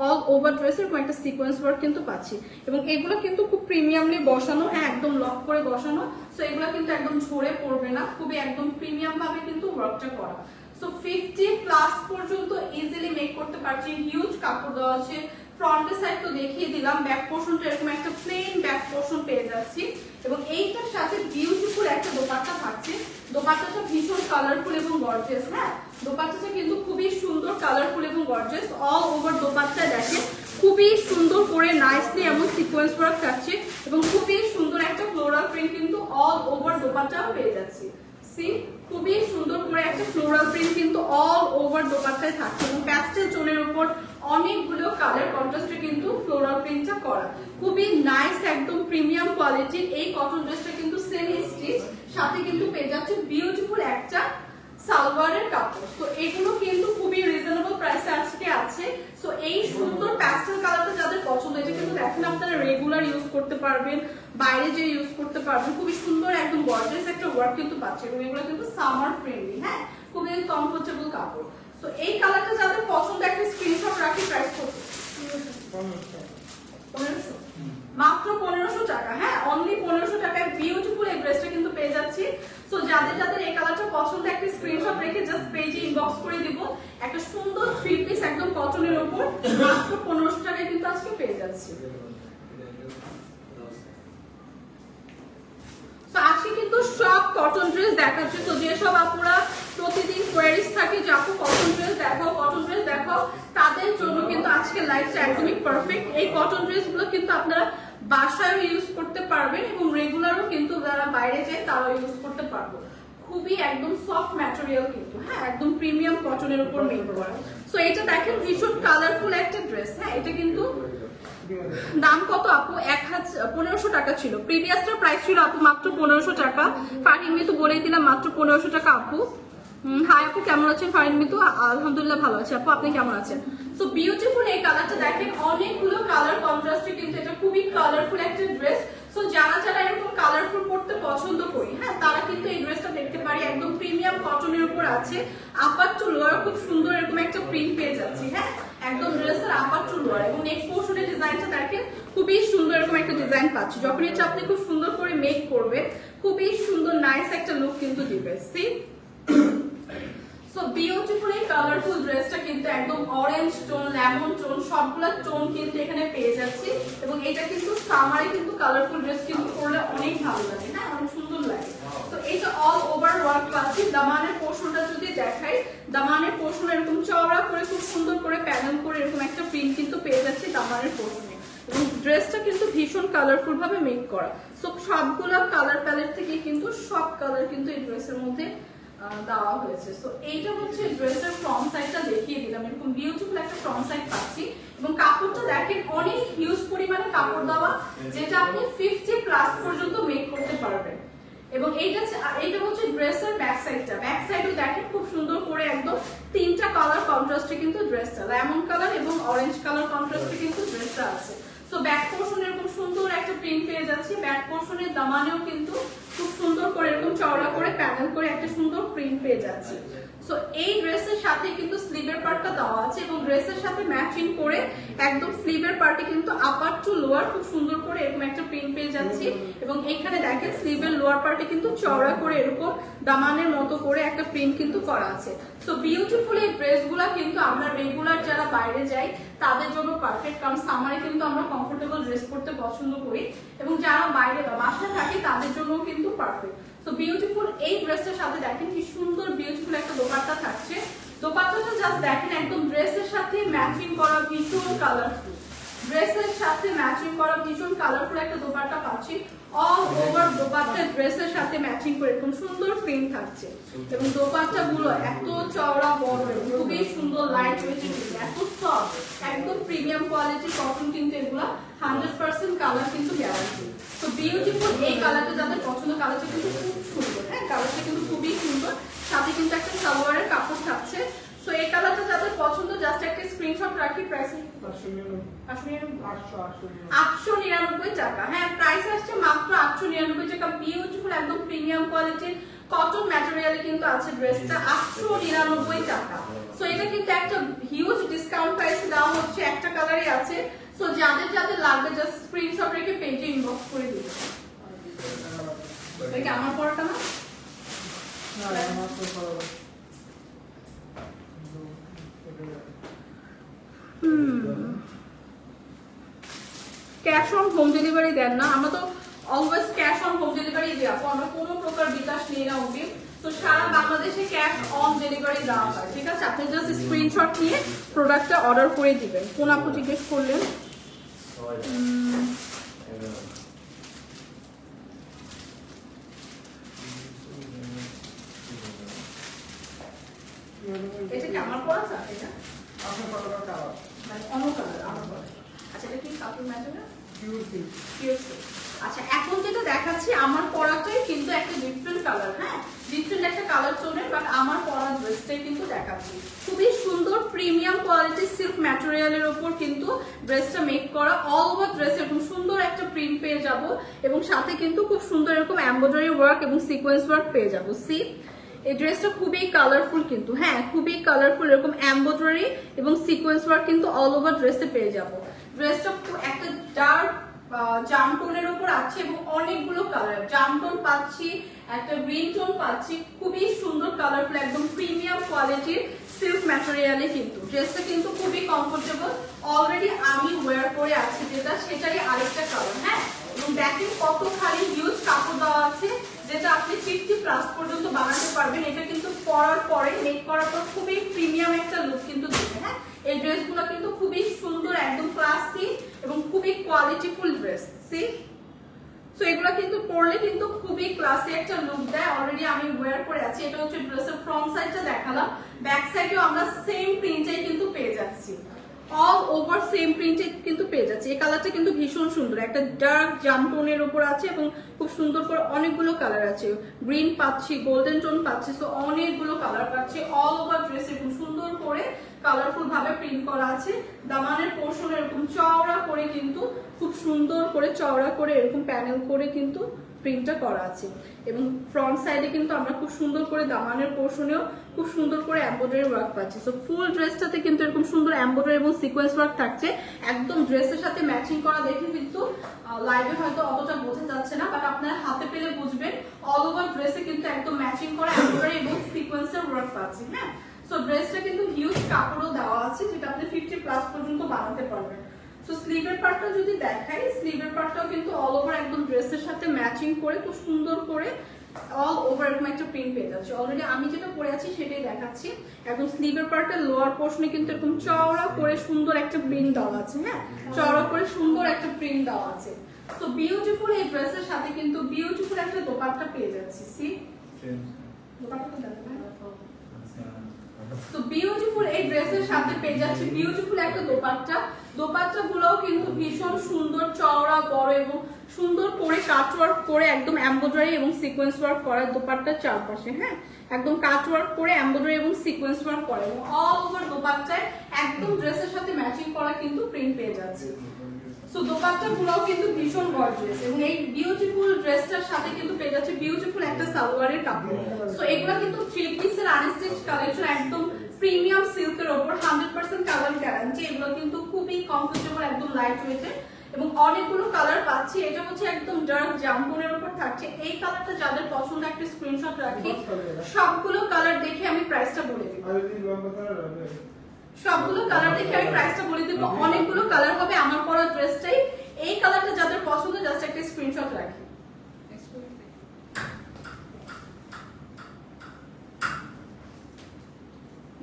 অল ওভার ড্রেসের এরকম একটা সিকোয়েন্স ওয়ার্ক কিন্তু পাচ্ছি। এবং এগুলো কিন্তু খুব প্রিমিয়ামলি বসানো। হ্যাঁ, একদম লক করে বসানো। সো এগুলো কিন্তু একদম ঝরে পড়বে না, খুবই একদম প্রিমিয়াম ভাবে কিন্তু ওয়ার্কটা করা। সো 50+ পর্যন্ত ইজিলি মেক করতে পারছি। হিউজ কাপড় দেওয়া আছে। ফ্রন্টের সাইড তো দেখিয়ে দিলাম, ব্যাক পোর্শনটা এরকম একটা প্লেন ব্যাক পোর্শন পেয়ে যাচ্ছি। এবং এইটার সাথে বিউটিফুল একটা দোপাট্টা থাকছে। দোপাট্টাটা ভীষণ কালারফুল এবং গর্জিয়াস। হ্যাঁ, দোপাট্টাটা কিন্তু খুবই সুন্দর কালারফুল এবং গর্জিয়াস। অল ওভার দোপাট্টা দেখেন খুবই সুন্দর করে নাইসলি এমন সিকোয়েন্স ওয়ার্ক থাকছে এবং খুবই সুন্দর একটা ফ্লোরাল প্রিন্ট কিন্তু অল ওভার দোপাট্টাও পেয়ে যাচ্ছি। সি খুবই সুন্দর করে একটা ফ্লোরাল প্রিন্ট কিন্তু অল ওভার দোপাট্টায় থাকছে এবং প্যাস্টেল টোনের উপর অনেকগুলো কালার কন্ট্রাস্টে কিন্তু ফ্লোরাল প্রিন্টটা করা। খুবই নাইস একদম প্রিমিয়াম কোয়ালিটির এই কটন ড্রেসটা কিন্তু সেমি স্টিচ, সাথে কিন্তু পেয়ে যাচ্ছে বিউটিফুল একটা সালোয়ারের কাপড়। তো এগুলো কিন্তু খুবই রিজনেবল প্রাইসে আজকে আছে। সো এই সুন্দর প্যাস্টেল কালারটা যাদের পছন্দ, এটা কিন্তু দেখেন আপনারা রেগুলার ইউজ করতে পারবেন, বাইরে যে ইউজ করতে পারবেন। খুবই সুন্দর একদম গর্জিয়াস একটা ওয়ার্ক কিন্তু পাচ্ছে এবং এগুলো কিন্তু সামার ফ্রেন্ডলি। হ্যাঁ, খুবই কমফোর্টেবল কাপড়। তো এই কালারটা যাদের পছন্দ একটা স্ক্রিনশট রাখি। প্রাইস কত? 1500, মাত্র 1500 টাকা। হ্যাঁ, অনলি 1500 টাকায় বিউটিফুল এই ড্রেসটা কিন্তু পেয়ে যাচ্ছি। সো যাদের যাদের এই কালারটা পছন্দ একটা স্ক্রিনশট রেখে জাস্ট পেজে ইনবক্স করে দিব। একটা সুন্দর 3 পিস একদম কটনের উপর মাত্র 1500 টাকায় কিন্তু আজকে পেয়ে যাচ্ছি। সো আজকে কিন্তু সব কটন ড্রেস দেখাচ্ছি। তো যেসব আপুরা প্রতিদিন কোয়েরিজ থাকে যে আপু কটন ড্রেস দেখাও, কটন ড্রেস দেখাও, তাদের জন্য কিন্তু আজকে লাইফটা একদমই পারফেক্ট। এই কটন ড্রেসগুলো কিন্তু আপনারা বাসায় ইউজ করতে পারবেন এবং রেগুলারও কিন্তু যারা বাইরে যায় তারাও ইউজ করতে পারবো। খুবই একদম সফট ম্যাটেরিয়াল কিন্তু। হ্যাঁ, একদম প্রিমিয়াম কটনের উপর মেক করা। সো এটা দেখেন ভীষণ কালারফুল একটা ড্রেস। হ্যাঁ, এটা কিন্তু দাম কত আপু? 1500 টাকা ছিল। প্রিভিয়াসটার প্রাইস ছিল আপু মাত্র 1500 টাকা। ফারিন মিতু বলেই দিলাম মাত্র 1500 টাকা আপু। হাই আপু, কেমন আছেন? ফারিন মিতু আলহামদুলিল্লাহ ভালো আছে আপু, আপনি কেমন আছেন? সো বিউটিফুল এই কালারটা দেখেন, অনেকগুলো কালার কন্ট্রাস্টে কিন্তু এটা খুবই কালারফুল একটা ড্রেস। সো যারা যারা এরকম কালারফুল পড়তে পছন্দ করি, হ্যাঁ, তারা কিন্তু এই ড্রেসটা দেখতে পারি। একদম প্রিমিয়াম কটনের উপর আছে, আপার টু লোয়ার খুব সুন্দর এরকম একটা প্রিন্ট পেয়ে যাচ্ছি। হ্যাঁ, একদম ড্রেসের আপার টু লোয়ার এবং নেক পোর্শনের ডিজাইনটা দেখেন খুবই সুন্দর এরকম একটা ডিজাইন পাচ্ছি। যখন এটা আপনি খুব সুন্দর করে মেক করবে, খুবই সুন্দর নাইস একটা লুক কিন্তু দিবে। সি সো বিউটিফুল এই কালারফুল ড্রেসটা কিন্তু একদম অরেঞ্জ টোন, লেমন টোন, সবগুলা টোন কিন্তু এখানে পেয়ে যাচ্ছি। এবং এটা কিন্তু সামারে কিন্তু কালারফুল ড্রেস কিন্তু পরলে অনেক ভালো লাগে। হ্যাঁ, অনেক সুন্দর লাগে। তো এটা অল ওভার ওয়ার্ক পাচ্ছি। দামানের পোর্শনটা যদি দেখাই, দামানের পোর্শন এরকম চওড়া করে খুব সুন্দর করে প্যানেল করে এরকম একটা প্রিন্ট কিন্তু পেয়ে যাচ্ছি দামানের পোর্শনে। এবং ড্রেসটা কিন্তু ভীষণ কালারফুল ভাবে মেক করা। সো সবগুলা কালার প্যালেট থেকে কিন্তু সব কালার কিন্তু এই ড্রেসের মধ্যে দেওয়া হয়েছে। সো এইটা হচ্ছে ড্রেসের ফ্রন্ট সাইডটা দেখিয়ে দিলাম। এরকম বিউটিফুল একটা ফ্রন্ট সাইড পাচ্ছি এবং কাপড়টা দেখেন অনেক হিউজ পরিমাণে কাপড় দেওয়া, যেটা আপনি 50+ পর্যন্ত মেক করতে পারবেন। এবং এইটা হচ্ছে ড্রেসের ব্যাক সাইডটা। ব্যাক সাইডও দেখেন খুব সুন্দর করে একদম 3টা কালার কন্ট্রাস্টে কিন্তু ড্রেসটা, লেমন কালার এবং অরেঞ্জ কালার কন্ট্রাস্টে কিন্তু ড্রেসটা আছে। সো ব্যাক পোর্শনে এরকম সুন্দর একটা প্রিন্ট পেয়ে যাচ্ছি। ব্যাক পোর্শনের দামানেও কিন্তু খুব সুন্দর করে এরকম চওড়া করে প্যানেল করে একটা সুন্দর প্রিন্ট পেয়ে যাচ্ছি। সো এই ড্রেসের সাথে কিন্তু স্লিভের পার্টটা দেওয়া আছে এবং ড্রেসের সাথে ম্যাচিং করে একদম স্লিভের পার্টে কিন্তু আপার টু লোয়ার খুব সুন্দর করে এরকম একটা প্রিন্ট পেয়ে যাচ্ছি। এবং এখানে দেখেন স্লিভের লোয়ার পার্টে কিন্তু চওড়া করে এরকম দামানের মতো করে একটা প্রিন্ট কিন্তু করা আছে। সো বিউটিফুল এই ড্রেসগুলো কিন্তু আমরা রেগুলার যারা বাইরে যাই তাদের জন্য পারফেক্ট, কারণ সামারে কিন্তু আমরা কমফোর্টেবল ড্রেস পরতে পছন্দ করি এবং যারা বাইরে বা বাসায় থাকে তাদের জন্য কিন্তু পারফেক্ট। সো বিউটিফুল এই ড্রেসটার সাথে দেখেন কি সুন্দর বিউটিফুল একটা দোপাট্টা থাকছে। দোপাট্টাটা জাস্ট দেখেন একদম ড্রেসের সাথে ম্যাচিং করা ভীষণ কালারফুল, ড্রেসের সাথে ম্যাচিং করা ভীষণ কালারফুল একটা দোপাট্টা পাচ্ছি। অল ওভার দোপাট্টা ড্রেসের সাথে ম্যাচিং করে এরকম সুন্দর প্রিন্ট থাকছে এবং দোপাট্টা গুলো এত চওড়া বড় খুবই সুন্দর লাইট ওয়েট, এত সফট, একদম প্রিমিয়াম কোয়ালিটির কটন কিন্তু এগুলা 100% কালার কিন্তু গ্যারান্টি। তো বিউটিফুল এই কালারটা যাদের পছন্দ, কালারটা কিন্তু খুব সুন্দর, হ্যাঁ কালারটা কিন্তু খুবই সুন্দর, সাথে কিন্তু একটা সালোয়ারের কাপড় থাকছে। সো এই কালারটা যাদের পছন্দ জাস্ট একটা স্ক্রিনশট রাখি, প্রাইস 899 টাকা। হ্যাঁ প্রাইস আসছে মাত্র 899 টাকা। বিউটিফুল একদম প্রিমিয়াম কোয়ালিটির কটন ম্যাটেরিয়ালে কিন্তু আছে ড্রেসটা 899 টাকা। সো এটা কিন্তু একটা হিউজ ডিসকাউন্ট প্রাইস দেওয়া হচ্ছে, একটা কালারই আছে। সো যাদের যাদের লাগবে জাস্ট স্ক্রিনশট রেখে পেজে ইনবক্স করে দিন। এটা আমার পড়াটা না, ক্যাশ অন হোম ডেলিভারি দেন না? আমরা তো always cash on home delivery দিই, আমরা কোনো প্রকার বিকাশ নিই না অগ্রিম। তো সারা বাংলাদেশে ক্যাশ অন ডেলিভারি দেওয়া হয়, ঠিক আছে? আপনি জাস্ট স্ক্রিনশট নিয়ে প্রোডাক্টটা অর্ডার করে দিবেন। কোন আপু জিজ্ঞেস করলেন? এটা কি আমার পড়া আছে? এটা আপনার পড়াটা কালার মানে অন্য কালার আমার পড়া। আচ্ছা এটা কি কাপড় ম্যাটেরিয়াল? Pure silk. আচ্ছা এখন যেটা দেখাচ্ছি আমার পড়াটাই কিন্তু একটা ডিফারেন্ট কালার, হ্যাঁ ডিফারেন্ট একটা কালার টোনের, বাট আমার পড়া ড্রেসটাই কিন্তু দেখাচ্ছি। খুবই সুন্দর প্রিমিয়াম কোয়ালিটির সিল্ক ম্যাটেরিয়ালের উপর কিন্তু ড্রেসটা মেক করা। অল ওভার ড্রেস এরকম সুন্দর একটা প্রিন্ট পেয়ে যাব এবং সাথে কিন্তু খুব সুন্দর এরকম এমব্রয়ডারি ওয়ার্ক এবং সিকোয়েন্স ওয়ার্ক পেয়ে যাব। সি এই ড্রেসটা খুবই কালারফুল কিন্তু, হ্যাঁ খুবই কালারফুল, এরকম এমব্রয়ডারি এবং সিকোয়েন্স ওয়ার্ক কিন্তু অল ওভার ড্রেসে পেয়ে যাব। ড্রেসটা একটা ডার্ক জাম টোনের উপর আছে এবং অনেকগুলো কালার, জাম টোন পাচ্ছি, একটা গ্রিন টোন পাচ্ছি, খুবই সুন্দর কালারফুল একদম প্রিমিয়াম কোয়ালিটির সিল্ক ম্যাটেরিয়ালে কিন্তু ড্রেসটা কিন্তু খুবই কমফোর্টেবল। অলরেডি আমি ওয়্যার করে আছি যেটা, সেটারই আরেকটা কালার, হ্যাঁ এবং দেখেন কত খালি হিউজ কাপড় দেওয়া আছে যেটা আপনি 50+ পর্যন্ত বানাতে পারবেন। এটা কিন্তু পরার পরে মেক করার পর খুবই প্রিমিয়াম একটা লুক কিন্তু দেবে। হ্যাঁ এই ড্রেসগুলো কিন্তু খুবই সুন্দর, একদম ক্লাসি এবং খুবই কোয়ালিটিফুল ড্রেস। সি সো এগুলো কিন্তু পরলে কিন্তু খুবই ক্লাসি একটা লুক দেয়। অলরেডি আমি ওয়্যার করে আছি। এটা হচ্ছে ড্রেসের ফ্রন্ট সাইডটা দেখালাম, ব্যাক সাইডেও আমরা সেম প্রিন্টটাই কিন্তু পেয়ে যাচ্ছি, অল ওভার সেম প্রিন্টে কিন্তু পেয়ে যাচ্ছে। এই কালারটা কিন্তু ভীষণ সুন্দর, একটা ডার্ক জাম টোনের উপর আছে এবং খুব সুন্দর করে অনেকগুলো কালার আছে, গ্রিন পাচ্ছি, গোল্ডেন টোন পাচ্ছি, তো অনেকগুলো কালার পাচ্ছি। অল ওভার ড্রেস এরকম সুন্দর করে কালারফুল ভাবে প্রিন্ট করা আছে। দামানের পোর্শন এরকম চওড়া করে কিন্তু খুব সুন্দর করে চওড়া করে এরকম প্যানেল করে কিন্তু প্রিন্টটা করা আছে এবং ফ্রন্ট সাইডে কিন্তু আমরা খুব সুন্দর করে দামানের পোর্শনেও খুব সুন্দর করে এমব্রয়ডারি ওয়ার্ক পাচ্ছি। সো ফুল ড্রেসটাতে কিন্তু এরকম সুন্দর এমব্রয়ডারি এবং সিকোয়েন্স ওয়ার্ক থাকছে, একদম ড্রেসের সাথে ম্যাচিং করা। দেখে কিন্তু লাইভে হয়তো অতটা বোঝা যাচ্ছে না, বাট আপনারা হাতে পেলে বুঝবেন। অল ওভার ড্রেসে কিন্তু একদম ম্যাচিং করা এমব্রয়ডারি এবং সিকোয়েন্সের ওয়ার্ক পাচ্ছি। হ্যাঁ সো ড্রেসটা কিন্তু হিউজ কাপড়ও দেওয়া আছে যেটা আপনি 50+ পর্যন্ত বানাতে পারবেন। সো স্লিভের পার্টটা যদি দেখাই, স্লিভের পার্টটাও কিন্তু অল ওভার একদম ড্রেসের সাথে ম্যাচিং করে খুব সুন্দর করে অল ওভার এরকম একটা প্রিন্ট পেয়ে যাচ্ছে। অলরেডি আমি যেটা পরে আছি সেটাই দেখাচ্ছি। একদম স্লিভের পার্টের লোয়ার পোর্শনে কিন্তু এরকম চওড়া করে সুন্দর একটা প্রিন্ট দেওয়া আছে, হ্যাঁ চওড়া করে সুন্দর একটা প্রিন্ট দেওয়া আছে। সো বিউটিফুল এই ড্রেসের সাথে কিন্তু বিউটিফুল একটা দোপাট্টা পেয়ে যাচ্ছি। সি দোপাট্টাটা দেখেন, তো বিউটিফুল এই ড্রেসের সাথে পেয়ে যাচ্ছে বিউটিফুল একটা দোপাট্টা। দোপাট্টা গুলোও কিন্তু ভীষণ সুন্দর, চওড়া বড় এবং সুন্দর করে কাটওয়ার্ক করে একদম এমব্রয়ডারি এবং সিকোয়েন্স ওয়ার্ক করা দোপাট্টার চারপাশে, হ্যাঁ একদম কাটওয়ার্ক করে এমব্রয়ডারি এবং সিকোয়েন্স ওয়ার্ক করে এবং অল ওভার দোপাট্টায় একদম ড্রেসের সাথে ম্যাচিং করা কিন্তু প্রিন্ট পেয়ে যাচ্ছে। সো দোপাট্টা গুলোও কিন্তু ভীষণ গর্জিয়াস এবং এই বিউটিফুল ড্রেসটার সাথে কিন্তু পেয়ে যাচ্ছে বিউটিফুল একটা সালোয়ারের কাপড়। সো এগুলো কিন্তু 3 পিসের আনস্টিচ কালেকশন, একদম প্রিমিয়াম সিল্কের উপর 100% কালার গ্যারান্টি। এগুলো কিন্তু খুবই কমফোর্টেবল, একদম লাইট ওয়েটের এবং অনেকগুলো কালার পাচ্ছি। এটা হচ্ছে একদম ডার্ক জামপুনের উপর থাকছে। এই কালারটা যাদের পছন্দ একটা স্ক্রিনশট রাখি, সবগুলো কালার দেখে আমি প্রাইসটা বলে দিব। সবগুলো কালার দেখে আমি প্রাইসটা বলে দিব। অনেকগুলো কালার হবে আমার পরা ড্রেসটাই। এই কালারটা যাদের পছন্দ জাস্ট একটা স্ক্রিনশট রাখি।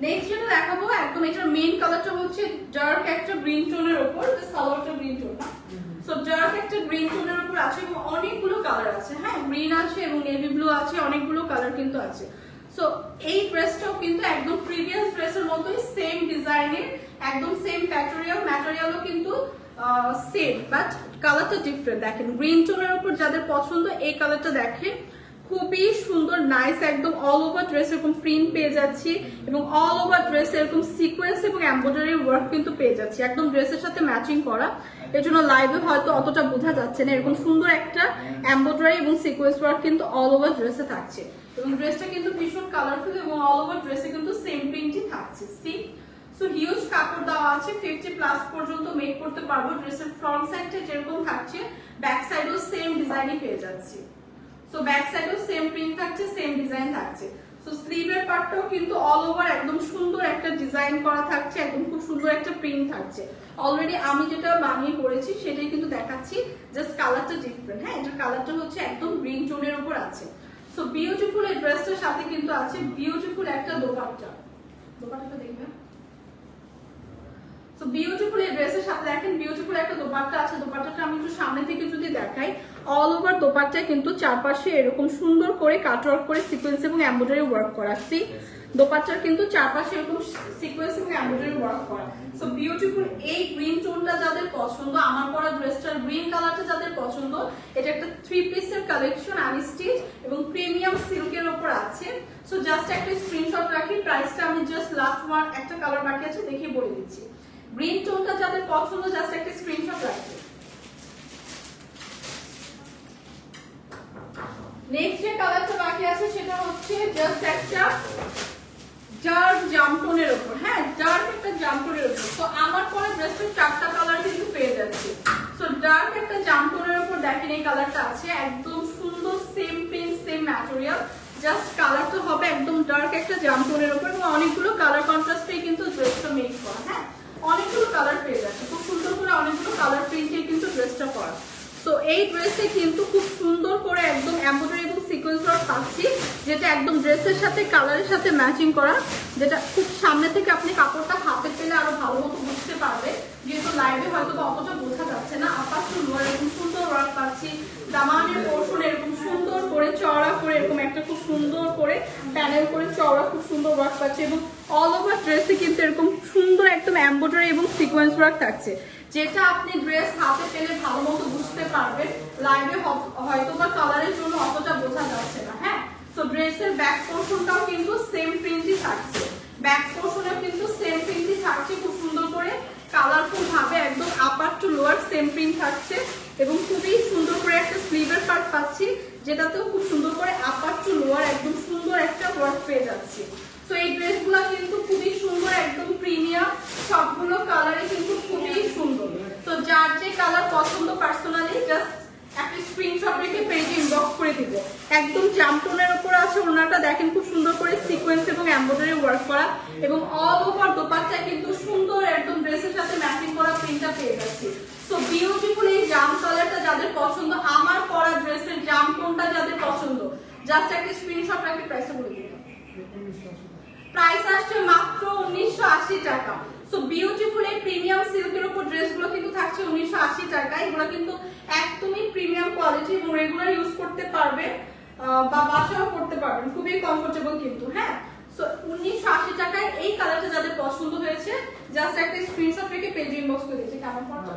নেক্সট দেখাবো একদম, এটার মেইন কালারটা হচ্ছে ডার্ক একটা গ্রিন টোনের উপর, সালোয়ারটা গ্রিন টোন না, সো ডার্ক একটা গ্রিন টোনের উপর আছে এবং অনেকগুলো কালার আছে, হ্যাঁ গ্রিন আছে এবং নেভি ব্লু আছে, অনেকগুলো কালার কিন্তু আছে। সো এই ড্রেসটাও কিন্তু একদম প্রিভিয়াস ড্রেসের মতোই সেম ডিজাইনের, একদম সেম ম্যাটেরিয়ালও কিন্তু সেম, বাট কালারটা ডিফারেন্ট। দেখেন গ্রিন টোনের উপর যাদের পছন্দ এই কালারটা দেখেন, খুবই সুন্দর নাইস, একদম অল ওভার ড্রেস এরকম প্রিন্ট পেয়ে যাচ্ছি এবং অল ওভার ড্রেস এরকম সিকোয়েন্স এবং এমব্রয়ডারি ওয়ার্ক কিন্তু পেয়ে যাচ্ছি, একদম ড্রেসের সাথে ম্যাচিং করা। এর জন্য লাইভে হয়তো অতটা বোঝা যাচ্ছে না, এরকম সুন্দর একটা এমব্রয়ডারি এবং সিকোয়েন্স ওয়ার্ক কিন্তু অল ওভার ড্রেসে থাকছে এবং ড্রেসটা কিন্তু ভীষণ কালারফুল এবং অল ওভার ড্রেসে কিন্তু সেম প্রিন্টই থাকছে। সি সো হিউজ কাপড় দেওয়া আছে, 50+ পর্যন্ত মেক করতে পারবো। ড্রেসের ফ্রন্ট সাইডটা যেরকম থাকছে ব্যাক সাইডও সেম ডিজাইনই পেয়ে যাচ্ছি। সো ব্যাক সাইডও সেম প্রিন্ট থাকছে, সেম ডিজাইন থাকছে। সো স্লিভের পার্টটাও কিন্তু অল ওভার একদম সুন্দর একটা ডিজাইন করা থাকছে, একদম খুব সুন্দর একটা প্রিন্ট থাকছে। অলরেডি আমি যেটা বানিয়ে করেছি সেটাই কিন্তু দেখাচ্ছি, জাস্ট কালারটা ডিফারেন্ট। হ্যাঁ এটার কালারটা হচ্ছে একদম গ্রিন টোনের উপর আছে। সো বিউটিফুল এই ড্রেসটার সাথে কিন্তু আছে বিউটিফুল একটা দোপাট্টা, দোপাট্টাটা দেখবেন। সো বিউটিফুল এই ড্রেসের সাথে দেখেন বিউটিফুল একটা দোপাট্টা আছে। দোপাট্টাটা আমি একটু সামনে থেকে যদি দেখাই, অল ওভার দোপাট্টায় কিন্তু চারপাশে এরকম সুন্দর করে কাটওয়ার্ক করে সিকোয়েন্স এবং এমব্রয়ডারি ওয়ার্ক করা। সি দোপাট্টার কিন্তু চারপাশে এরকম সিকোয়েন্স এবং এমব্রয়ডারি ওয়ার্ক করা। সো বিউটিফুল এই গ্রিন টোনটা যাদের পছন্দ, আমার পরা ড্রেসটার গ্রিন কালারটা যাদের পছন্দ, এটা একটা 3 পিসের কালেকশন আনস্টিচ এবং প্রিমিয়াম সিল্কের উপর আছে। সো জাস্ট একটা স্ক্রিনশট রাখি, প্রাইসটা আমি জাস্ট লাস্ট ওয়ান একটা কালার বাকি আছে দেখিয়ে বলে দিচ্ছি। গ্রিন টোনটা যাদের পছন্দ জাস্ট একটা স্ক্রিনশট রাখি। নেক্সট যে কালারটা বাকি আছে সেটা হচ্ছে জাস্ট একটা ডার্ক জামটোনের উপর, হ্যাঁ ডার্ক একটা জামটোনের উপর। তো আমার পরা ড্রেসের 4টা কালার কিন্তু পেয়ে যাচ্ছে। সো ডার্ক একটা জামটোনের উপর দেখেন এই কালারটা আছে, একদম সুন্দর same print same material, just কালারটা হবে একদম ডার্ক একটা জামটোনের উপর এবং অনেকগুলো কালার কন্ট্রাস্টে কিন্তু ড্রেসটা মেক করা। হ্যাঁ অনেকগুলো কালার পেয়ে যাচ্ছে, খুব সুন্দর করে অনেকগুলো কালার প্রিন্টে কিন্তু ড্রেসটা করা। তো এই ড্রেসে কিন্তু খুব সুন্দর করে একদম এমব্রয়ডারি এবং সিকোয়েন্স ওয়ার্ক পাচ্ছি, যেটা একদম ড্রেসের সাথে কালারের সাথে ম্যাচিং করা, যেটা খুব সামনে থেকে আপনি কাপড়টা হাতে পেলে আরো ভালো মতো বুঝতে পারবে, যেহেতু লাইভে হয়তো অতটা বোঝা যাচ্ছে না। আপার টু লোয়ার এরকম সুন্দর ওয়ার্ক পাচ্ছি, দামানের পোর্শন এরকম সুন্দর করে চওড়া করে এরকম একটা খুব সুন্দর করে প্যানেল করে চওড়া খুব সুন্দর ওয়ার্ক পাচ্ছে এবং অল ওভার ড্রেসে কিন্তু এরকম সুন্দর একদম এমব্রয়ডারি এবং সিকোয়েন্স ওয়ার্ক থাকছে, যেটা আপনি ড্রেস হাতে পেলে ভালো মতো বুঝতে পারবেন। লাইভে হয়তো বা কালারের জন্য অতটা বোঝা যাচ্ছে না। হ্যাঁ সো ড্রেসের ব্যাক পোর্শনটাও কিন্তু সেম প্রিন্টই থাকছে, ব্যাক পোর্শনে কিন্তু সেম প্রিন্টই থাকছে, খুব সুন্দর করে কালারফুল ভাবে একদম আপার টু লোয়ার সেম প্রিন্ট থাকছে এবং খুবই সুন্দর করে একটা স্লিভের পার্ট পাচ্ছি, যেটাতেও খুব সুন্দর করে আপার টু লোয়ার একদম সুন্দর একটা ওয়ার্ক পেয়ে যাচ্ছে। সো এই ড্রেসগুলো কিন্তু খুবই সুন্দর, একদম প্রিমিয়াম, সবগুলো কালারই কিন্তু খুবই সুন্দর। তো যার যে কালার পছন্দ পার্সোনালি জাস্ট একটা স্ক্রিনশট রেখে পেজে ইনবক্স করে দিব। একদম জামটোনের উপর আছে, ওনাটা দেখেন খুব সুন্দর করে সিকোয়েন্স এবং এমব্রয়ডারি ওয়ার্ক করা এবং অল ওভার দোপাট্টা কিন্তু সুন্দর একদম ড্রেসের সাথে ম্যাচিং করা প্রিন্টটা পেয়ে যাচ্ছে। সো বিউটিফুল এই জাম কালারটা যাদের পছন্দ, আমার পরা ড্রেসের জাম টোনটা যাদের পছন্দ, জাস্ট একটা স্ক্রিনশট রাখে প্রাইসটা বলে দিন। প্রাইস আসছে মাত্র 1980 টাকা। সো বিউটিফুল এই প্রিমিয়াম সিল্কের উপর ড্রেসগুলো কিন্তু থাকছে 1980 টাকা। এগুলো কিন্তু একদমই প্রিমিয়াম কোয়ালিটি এবং রেগুলার ইউজ করতে পারবেন বা বাসায়ও করতে পারবেন, খুবই কমফোর্টেবল কিন্তু। হ্যাঁ সো 1980 টাকায় এই কালারটা যাদের পছন্দ হয়েছে জাস্ট একটা স্ক্রিনশট রেখে পেজে ইনবক্স করে দিয়েছে। কেমন পড়া?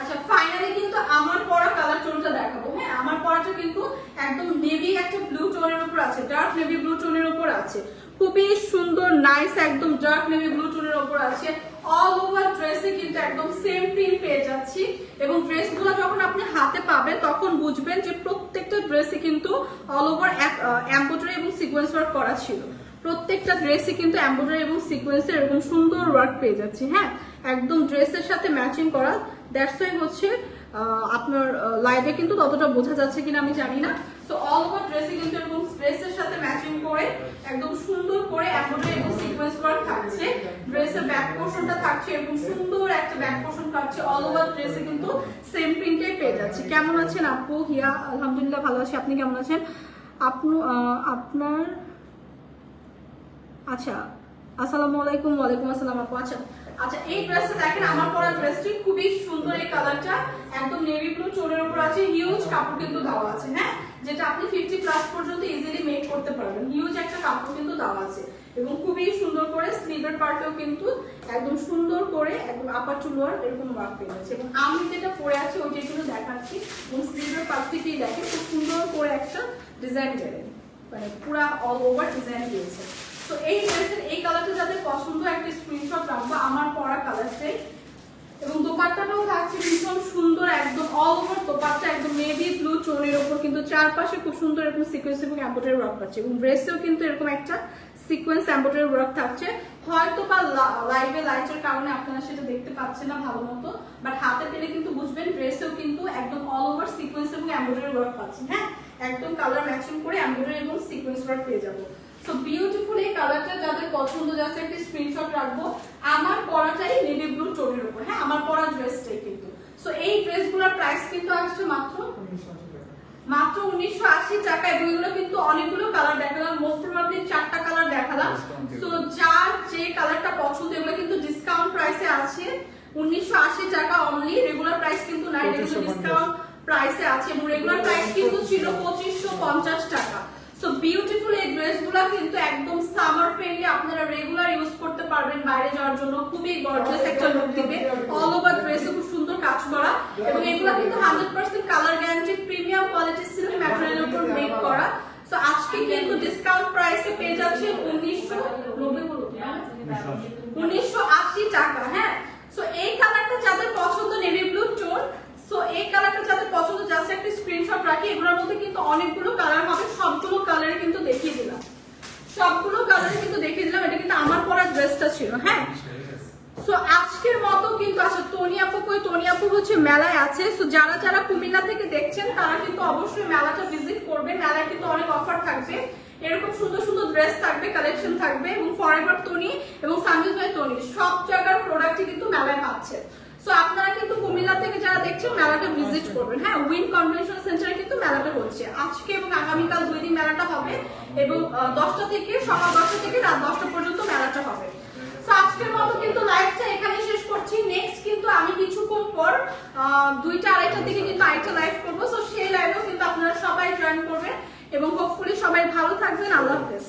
আচ্ছা ফাইনালি কিন্তু আমার পরা কালার টোনটা দেখাবো। হ্যাঁ আমার পরাটা কিন্তু একদম নেভি একটা ব্লু টোনের উপর আছে, ডার্ক নেভি ব্লু টোনের উপর আছে, খুবই সুন্দর নাইস একদম ডার্ক নেভি ব্লু টোনের উপর আছে। অল ওভার ড্রেসে কিন্তু একদম সেম প্রিন্ট পেয়ে যাচ্ছি এবং ড্রেসগুলো যখন আপনি হাতে পাবেন তখন বুঝবেন যে প্রত্যেকটা ড্রেসে কিন্তু অল ওভার এমব্রয়ডারি এবং সিকোয়েন্স ওয়ার্ক করা ছিল। প্রত্যেকটা ড্রেসে কিন্তু এমব্রয়ডারি এবং সিকোয়েন্সের এরকম সুন্দর ওয়ার্ক পেয়ে যাচ্ছি। হ্যাঁ একদম ড্রেসের সাথে ম্যাচিং করা, দ্যাটস ওয়াই হচ্ছে আপনার লাইভে কিন্তু ততটা বোঝা যাচ্ছে কিনা আমি জানি না। সো অল ওভার ড্রেসে কিন্তু এরকম ড্রেসের সাথে ম্যাচিং করে একদম সুন্দর করে এমব্রয়ডারি এবং সিকোয়েন্স ওয়ার্ক থাকছে। ড্রেসের ব্যাক পোর্শনটা থাকছে এরকম সুন্দর একটা ব্যাক পোর্শন থাকছে, অল ওভার ড্রেসে কিন্তু সেম প্রিন্টে পেয়ে যাচ্ছে। কেমন আছেন আপু? হিয়া আলহামদুলিল্লাহ ভালো আছি, আপনি কেমন আছেন? আপনার আচ্ছা আসসালামু আলাইকুম। ওয়ালাইকুম আসসালাম আপু। আচ্ছা এই ড্রেসটা দেখেন, আমার পরা ড্রেসটি খুবই সুন্দর। এই কালারটা একদম নেভি ব্লু টোনের উপর আছে, হিউজ কাপড় কিন্তু দেওয়া আছে, হ্যাঁ, যেটা আপনি 50+ পর্যন্ত ইজিলি মেক করতে পারবেন। হিউজ একটা কাপড় কিন্তু দেওয়া আছে এবং খুবই সুন্দর করে স্লিভের পার্টেও কিন্তু একদম সুন্দর করে একদম আপার টু লোয়ার এরকম ওয়ার্ক পেয়েছে। এবং আমি যেটা পরে আছি ওইটা একটু দেখাচ্ছি। এবং স্লিভের পার্ট থেকেই দেখেন খুব সুন্দর করে একটা ডিজাইন দেবেন, মানে পুরো অল ওভার ডিজাইন দিয়েছে। তো এই ড্রেসের এই কালারটা যাদের পছন্দ একটা স্ক্রিনশট রাখবো, আমার পরা কালারটাই। এবং দোপাট্টাটাও থাকছে ভীষণ সুন্দর, একদম অল ওভার দোপাট্টা একদম নেভি ব্লু টোনের উপর কিন্তু চারপাশে খুব সুন্দর এরকম সিকোয়েন্স এবং এমব্রয়ডারি ওয়ার্ক পাচ্ছে। এবং ড্রেসেও কিন্তু এরকম একটা সিকোয়েন্স এমব্রয়ডারি ওয়ার্ক থাকছে। হয়তো বা লাইভে লাইটের কারণে আপনারা সেটা দেখতে পাচ্ছেন না ভালো মতো, বাট হাতে পেলে কিন্তু বুঝবেন ড্রেসেও কিন্তু একদম অল ওভার সিকোয়েন্স এবং এমব্রয়ডারি ওয়ার্ক পাচ্ছেন, হ্যাঁ, একদম কালার ম্যাচিং করে এমব্রয়ডারি এবং সিকোয়েন্স ওয়ার্ক পেয়ে যাবো। সো বিউটিফুল এই কালারটা যাদের পছন্দ, জাস্ট একটা স্ক্রিনশট রাখবো। আমার পরাটাই নেভি ব্লু টোনের উপর, হ্যাঁ, আমার পরা ড্রেসটাই কিন্তু। সো এই ড্রেসগুলোর প্রাইস কিন্তু আসছে মাত্র 1980 টাকা। এবং এগুলো কিন্তু অনেকগুলো কালার দেখালাম, মোস্ট প্রবাবলি 4টা কালার দেখালাম। সো যার যে কালারটা পছন্দ, এগুলো কিন্তু ডিসকাউন্ট প্রাইসে আছে 1980 টাকা অনলি। রেগুলার প্রাইস কিন্তু নাই, এগুলো ডিসকাউন্ট প্রাইসে আছে। এবং রেগুলার প্রাইস কিন্তু ছিল 2550 টাকা। সো বিউটিফুল এই ড্রেসগুলো কিন্তু একদম সামার ফ্রেন্ডলি, আপনারা রেগুলার ইউজ করতে পারবেন বাইরে যাওয়ার জন্য। খুবই গর্জিয়াস একটা লুক দিবে, অল ওভার ড্রেসে খুব সুন্দর কাজ করা। এবং এগুলো কিন্তু 100% colour guarantee, premium quality silk ম্যাটেরিয়ালের উপর মেক করা। সো আজকে কিন্তু ডিসকাউন্ট প্রাইসে পেয়ে যাচ্ছে 1980 টাকা, হ্যাঁ। সো এই কালারটা যাদের পছন্দ নেভি ব্লু টোন, সো এই কালারটা যাদের পছন্দ জাস্ট একটা স্ক্রিনশট রাখি। এগুলোর মধ্যে কিন্তু অনেকগুলো কালার হবে, সবগুলো কালারে কিন্তু দেখিয়ে দিলাম, এটা কিন্তু আমার পরা ড্রেসটা ছিল, হ্যাঁ। সো আজকের মতো কিন্তু আচ্ছা টনি আপু কই? টনি আপু হচ্ছে মেলায় আছে। সো যারা যারা কুমিল্লা থেকে দেখছেন তারা কিন্তু অবশ্যই মেলাটা ভিজিট করবেন। মেলায় কিন্তু অনেক অফার থাকবে, এরকম সুন্দর সুন্দর ড্রেস থাকবে, কালেকশন থাকবে। এবং ফরএভার টনি এবং সানজিদ ভাই টনি সব জায়গার প্রোডাক্টই কিন্তু মেলায় পাচ্ছে। সো আপনারা কিন্তু কুমিল্লা থেকে যারা দেখছেন মেলাটা ভিজিট করবেন, হ্যাঁ। উইন কনভেনশন সেন্টারে কিন্তু মেলাটা হচ্ছে আজকে এবং আগামীকাল 2 দিন মেলাটা হবে। এবং 10টা থেকে সকাল 10টা থেকে রাত 10টা পর্যন্ত মেলাটা হবে। সো আজকের মতো কিন্তু লাইভটা এখানে শেষ করছি। নেক্সট কিন্তু আমি কিছুক্ষণ পর 2টা 2:30টার দিকে কিন্তু আরেকটা লাইভ করবো। সো সেই লাইভেও কিন্তু আপনারা সবাই জয়েন করবেন এবং হোপফুলি সবাই ভালো থাকবেন। আল্লাহ হাফেজ।